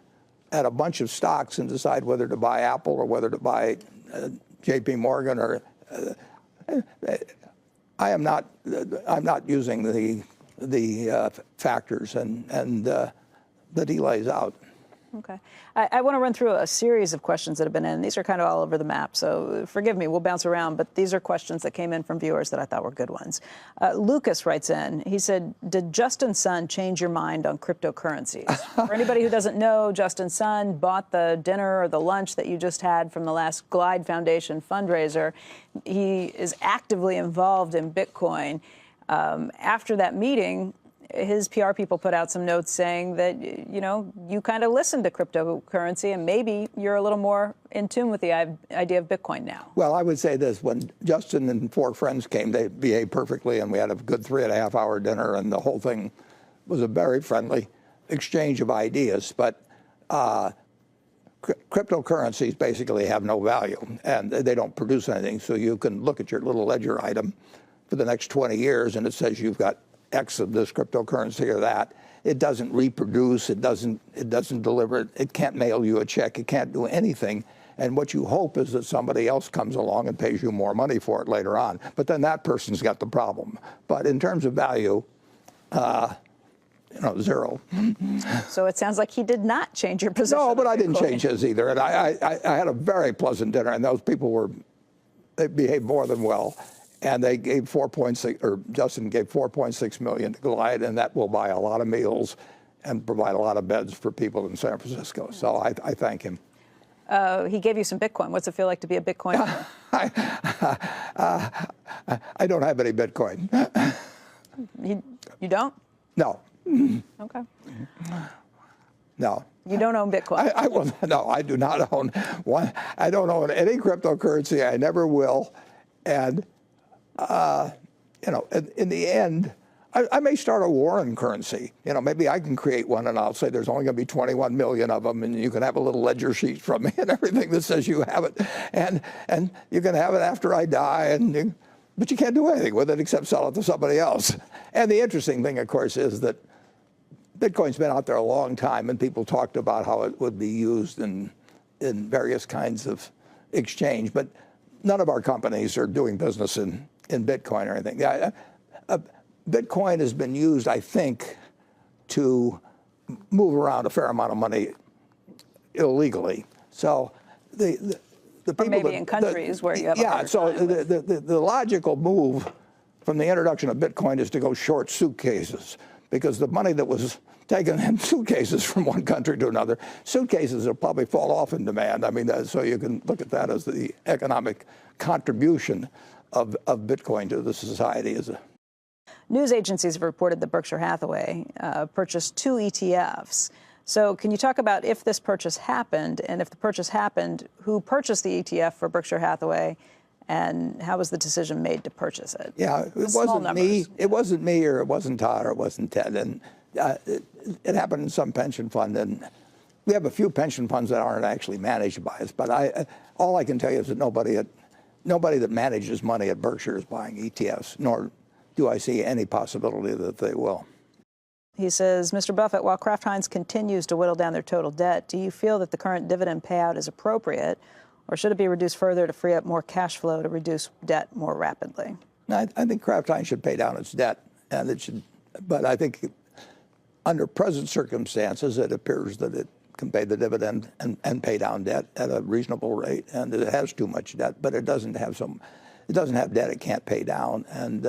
S1: at a bunch of stocks and decide whether to buy Apple or whether to buy J.P. Morgan or I'm not using the factors and that he lays out.
S2: Okay. I want to run through a series of questions that have been in. These are kind of all over the map, so forgive me, we'll bounce around, but these are questions that came in from viewers that I thought were good ones. Lucas writes in, he said, did Justin Sun change your mind on cryptocurrencies? For anybody who doesn't know, Justin Sun bought the dinner or the lunch that you just had from the last Glide Foundation fundraiser. He is actively involved in Bitcoin. After that meeting, his PR people put out some notes saying that, you kind of listened to cryptocurrency and maybe you're a little more in tune with the idea of Bitcoin now.
S1: Well, I would say this. When Justin and 4 friends came, they behaved perfectly, and we had a good 3.5-hour dinner, and the whole thing was a very friendly exchange of ideas. But cryptocurrencies basically have no value, and they don't produce anything. So you can look at your little ledger item for the next 20 years, and it says you've got X of this cryptocurrency or that. It doesn't reproduce, it doesn't deliver, it can't mail you a check, it can't do anything. And what you hope is that somebody else comes along and pays you more money for it later on. But then that person's got the problem. But in terms of value, zero.
S2: So it sounds like he did not change your position.
S1: No, but I didn't change his either. And I had a very pleasant dinner, and those people they behaved more than well. And they gave Justin gave $4.6 million to Glide, and that will buy a lot of meals and provide a lot of beds for people in San Francisco. So I thank him.
S2: He gave you some Bitcoin. What's it feel like to be a Bitcoiner?
S1: I don't have any Bitcoin.
S2: You don't?
S1: No.
S2: Okay.
S1: No.
S2: You don't own Bitcoin?
S1: No, I do not own one. I don't own any cryptocurrency. I never will. And in the end, I may start a war on currency. You know, maybe I can create one, and I'll say there's only going to be 21 million of them, and you can have a little ledger sheet from me and everything that says you have it, and you can have it after I die, but you can't do anything with it except sell it to somebody else. And the interesting thing, of course, is that Bitcoin's been out there a long time, and people talked about how it would be used in various kinds of exchange, but none of our companies are doing business in Bitcoin or anything. Bitcoin has been used, I think, to move around a fair amount of money illegally. So the people
S2: or maybe in countries where you have a
S1: so the logical move from the introduction of Bitcoin is to go short suitcases, because the money that was taken in suitcases from one country to another, suitcases will probably fall off in demand. I mean, so you can look at that as the economic contribution of Bitcoin to the society.
S2: News agencies have reported that Berkshire Hathaway purchased 2 ETFs. So can you talk about if this purchase happened, and if the purchase happened, who purchased the ETF for Berkshire Hathaway, and how was the decision made to purchase it?
S1: Yeah, it wasn't me. It wasn't me, or it wasn't Todd, or it wasn't Ted. And it happened in some pension fund. And we have a few pension funds that aren't actually managed by us. But all I can tell you is that nobody that manages money at Berkshire is buying ETFs, nor do I see any possibility that they will.
S2: He says, Mr. Buffett, while Kraft Heinz continues to whittle down their total debt, do you feel that the current dividend payout is appropriate, or should it be reduced further to free up more cash flow to reduce debt more rapidly?
S1: I think Kraft Heinz should pay down its debt, and it should. But I think under present circumstances, it appears that it can pay the dividend and pay down debt at a reasonable rate, and it has too much debt, but it doesn't have debt it can't pay down, and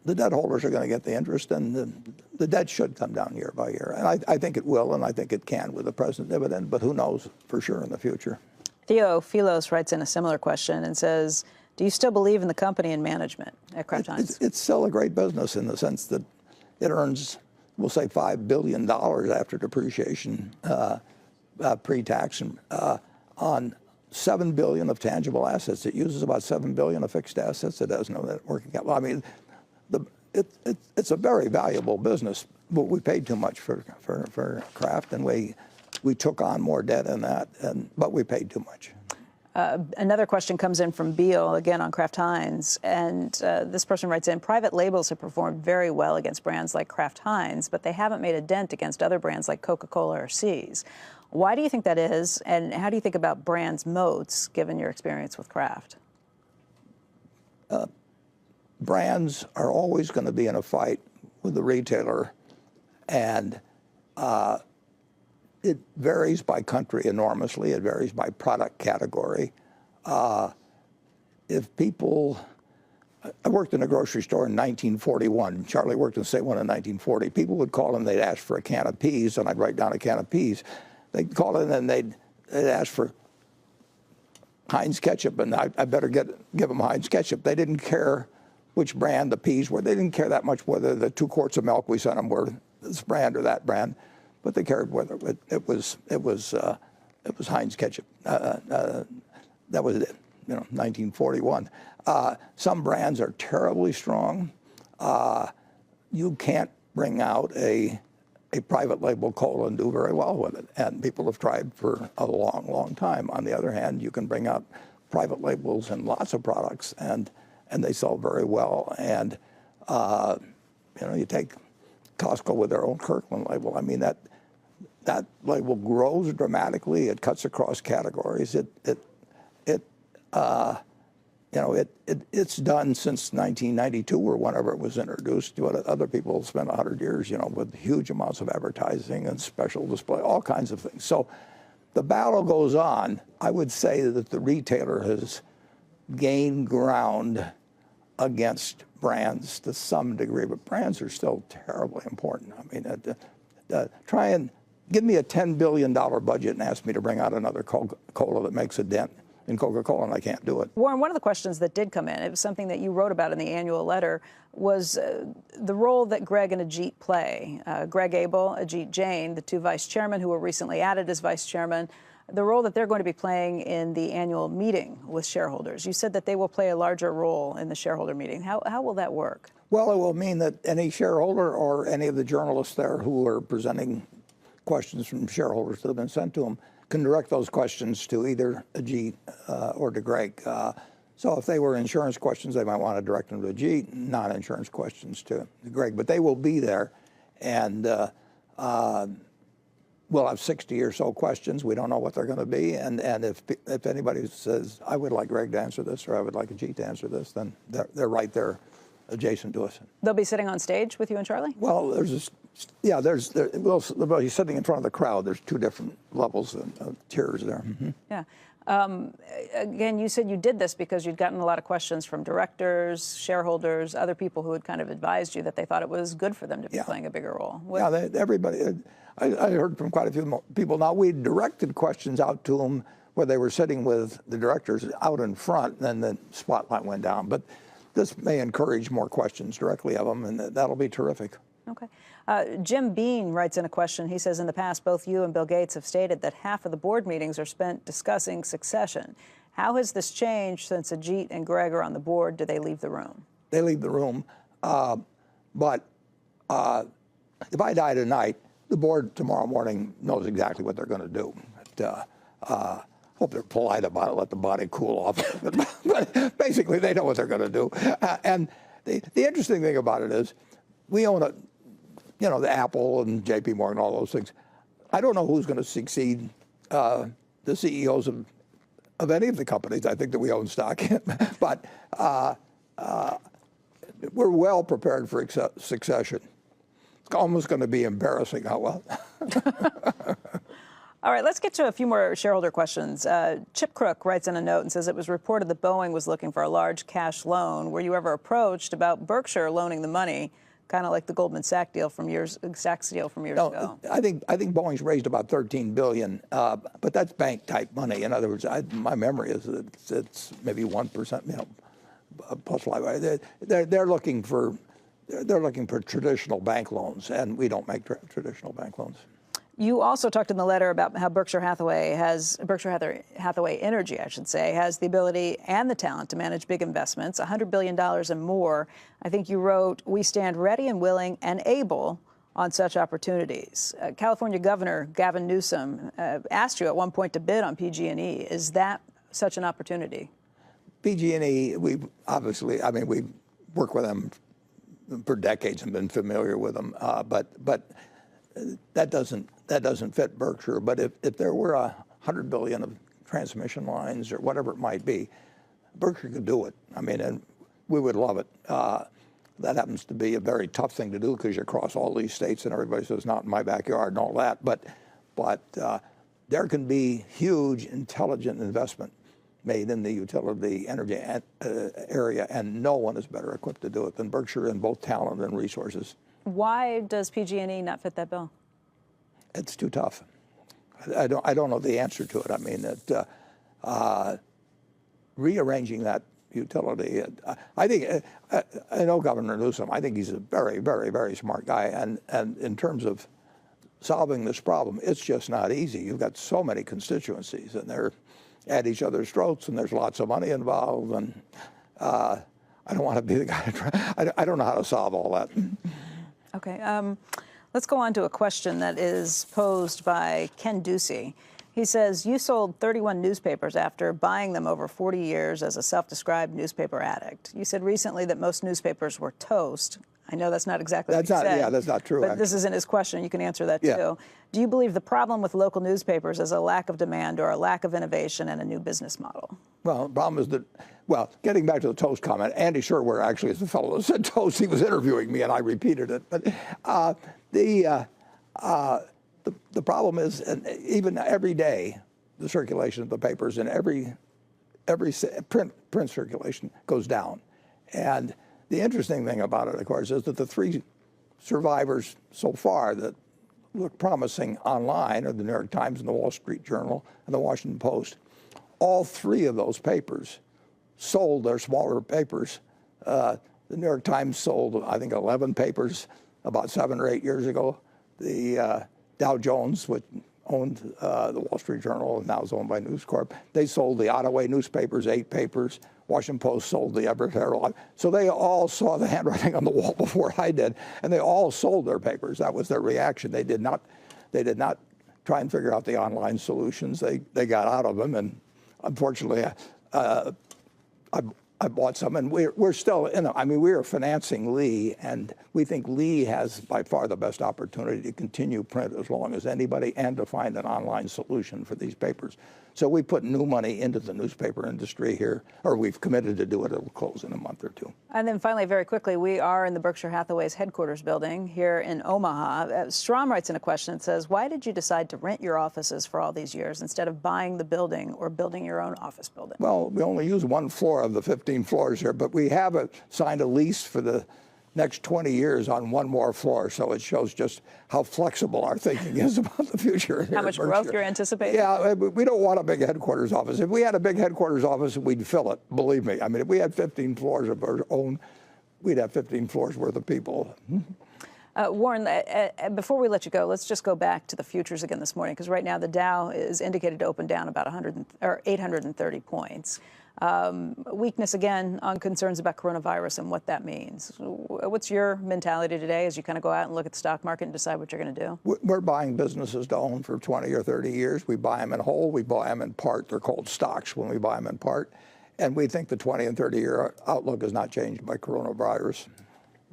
S1: the debt holders are going to get the interest, and the debt should come down year by year. And I think it will, and I think it can with the present dividend, but who knows for sure in the future.
S2: Theo Philos writes in a similar question and says, do you still believe in the company and management at Kraft Heinz?
S1: It's still a great business in the sense that it earns, we'll say, $5 billion after depreciation, pre-tax, on $7 billion of tangible assets. It uses about $7 billion of fixed assets. It has no net working capital. I mean, it's a very valuable business, but we paid too much for Kraft, and we took on more debt in that, but we paid too much.
S2: Another question comes in from Beal, again on Kraft Heinz, and this person writes in, private labels have performed very well against brands like Kraft Heinz, but they haven't made a dent against other brands like Coca-Cola or See's. Why do you think that is, and how do you think about brands' moats, given your experience with Kraft?
S1: Brands are always going to be in a fight with the retailer, and it varies by country enormously. It varies by product category. If people, I worked in a grocery store in 1941. Charlie worked in the same one in 1940. People would call in, they'd ask for a can of peas, and I'd write down a can of peas. They'd call in and they'd ask for Heinz ketchup, and I better give them Heinz ketchup. They didn't care which brand the peas were. They didn't care that much whether the 2 quarts of milk we sent them were this brand or that brand, but they cared whether it was Heinz ketchup. That was it, 1941. Some brands are terribly strong. You can't bring out a private label cola and do very well with it, and people have tried for a long, long time. On the other hand, you can bring out private labels and lots of products, and they sell very well. And you take Costco with their own Kirkland label. I mean, that label grows dramatically. It cuts across categories. It's done since 1992 or whenever it was introduced. Other people spent 100 years, with huge amounts of advertising and special display, all kinds of things. So the battle goes on. I would say that the retailer has gained ground against brands to some degree, but brands are still terribly important. I mean, try and give me a $10 billion budget and ask me to bring out another Coca-Cola that makes a dent in Coca-Cola, and I can't do it.
S2: Warren, one of the questions that did come in, it was something that you wrote about in the annual letter, was the role that Greg and Ajit play. Greg Abel, Ajit Jain, the 2 vice chairmen who were recently added as vice chairman, the role that they're going to be playing in the annual meeting with shareholders. You said that they will play a larger role in the shareholder meeting. How will that work?
S1: Well, it will mean that any shareholder or any of the journalists there who are presenting questions from shareholders that have been sent to them can direct those questions to either Ajit or to Greg. So if they were insurance questions, they might want to direct them to Ajit, non-insurance questions to Greg. But they will be there, and we'll have 60 or so questions. We don't know what they're going to be, and if anybody says, I would like Greg to answer this or I would like Ajit to answer this, then they're right there adjacent to us.
S2: They'll be sitting on stage with you and Charlie?
S1: Well, well, he's sitting in front of the crowd. There's two different levels of tiers there. Mm-hmm.
S2: Yeah. Again, you said you did this because you'd gotten a lot of questions from directors, shareholders, other people who had kind of advised you that they thought it was good for them to be playing a bigger role.
S1: Everybody. I heard from quite a few people. Now, we directed questions out to them where they were sitting with the directors out in front, and then the spotlight went down. But this may encourage more questions directly of them, and that'll be terrific.
S2: Okay. Jim Bean writes in a question. He says, in the past, both you and Bill Gates have stated that half of the board meetings are spent discussing succession. How has this changed since Ajit and Greg are on the board? Do they leave the room?
S1: They leave the room. But if I die tonight, the board tomorrow morning knows exactly what they're going to do. Hope they're polite about it, let the body cool off. But basically, they know what they're going to do. And the interesting thing about it is, we own the Apple and J.P. Morgan, all those things. I don't know who's going to succeed the CEOs of any of the companies I think that we own stock in. But we're well prepared for succession. It's almost going to be embarrassing how well.
S2: All right, let's get to a few more shareholder questions. Chip Crook writes in a note and says it was reported that Boeing was looking for a large cash loan. Were you ever approached about Berkshire loaning the money, kind of like the Goldman Sachs deal from years ago?
S1: I think Boeing's raised about $13 billion, but that's bank type money. In other words, my memory is that it's maybe 1%, plus liability. They're looking for traditional bank loans, and we don't make traditional bank loans.
S2: You also talked in the letter about how Berkshire Hathaway Energy, has the ability and the talent to manage big investments, $100 billion and more. I think you wrote, we stand ready and willing and able on such opportunities. California Governor Gavin Newsom asked you at one point to bid on PG&E. Is that such an opportunity?
S1: PG&E, we worked with them for decades and been familiar with them, but that doesn't fit Berkshire. But if there were $100 billion of transmission lines or whatever it might be, Berkshire could do it. And we would love it. That happens to be a very tough thing to do because you cross all these states and everybody says, not in my backyard and all that. But there can be huge, intelligent investment made in the utility energy area, and no one is better equipped to do it than Berkshire in both talent and resources.
S2: Why does PG&E not fit that bill?
S1: It's too tough. I don't know the answer to it. Rearranging that utility. I know Governor Newsom. I think he's a very, very, very smart guy. And in terms of solving this problem, it's just not easy. You've got so many constituencies, and they're at each other's throats, and there's lots of money involved. And I don't want to be the guy. I don't know how to solve all that.
S2: Okay. Let's go on to a question that is posed by Ken Ducey. He says, you sold 31 newspapers after buying them over 40 years as a self-described newspaper addict. You said recently that most newspapers were toast. I know that's not exactly what you said.
S1: Yeah, that's not true.
S2: But this is in his question. You can answer that,
S1: yeah.
S2: too. Do you believe the problem with local newspapers is a lack of demand or a lack of innovation and a new business model?
S1: Well, the problem is that, getting back to the toast comment, Andy Sherware actually is the fellow that said toast. He was interviewing me, and I repeated it. But the problem is, and even every day, the circulation of the papers in every print circulation goes down. And the interesting thing about it, of course, is that the three survivors so far that look promising online are the New York Times and the Wall Street Journal and the Washington Post. All three of those papers sold their smaller papers. The New York Times sold, I think, 11 papers about 7 or 8 years ago. The Dow Jones, which owned the Wall Street Journal, and now is owned by News Corp. They sold the Ottaway newspapers, 8 papers. Washington Post sold the Everett Herald. So they all saw the handwriting on the wall before I did, and they all sold their papers. That was their reaction. They did not try and figure out the online solutions. They got out of them, and unfortunately, I bought some, and we're still in it. I mean, we are financing Lee, and we think Lee has by far the best opportunity to continue print as long as anybody and to find an online solution for these papers. So we put new money into the newspaper industry here, or we've committed to do it. It will close in a month or two.
S2: And then finally, very quickly, we are in the Berkshire Hathaway's headquarters building here in Omaha. Strom writes in a question that says, why did you decide to rent your offices for all these years instead of buying the building or building your own office building?
S1: Well, we only use 1 floor of the 15 floors here, but we have signed a lease for the next 20 years on 1 more floor, so it shows just how flexible our thinking is about the future.
S2: How much growth you're anticipating?
S1: Yeah, we don't want a big headquarters office. If we had a big headquarters office, we'd fill it, believe me. I mean, if we had 15 floors of our own, we'd have 15 floors worth of people.
S2: Warren, before we let you go, let's just go back to the futures again this morning, because right now the Dow is indicated to open down about 830 points. Weakness again on concerns about coronavirus and what that means. What's your mentality today as you kind of go out and look at the stock market and decide what you're going to do?
S1: We're buying businesses to own for 20 or 30 years. We buy them in whole. We buy them in part. They're called stocks when we buy them in part. And we think the 20 and 30-year outlook is not changed by coronavirus.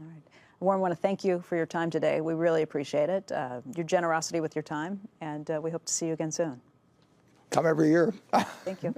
S2: All right. Warren, I want to thank you for your time today. We really appreciate it, your generosity with your time, and we hope to see you again soon.
S1: Come every year.
S2: Thank you.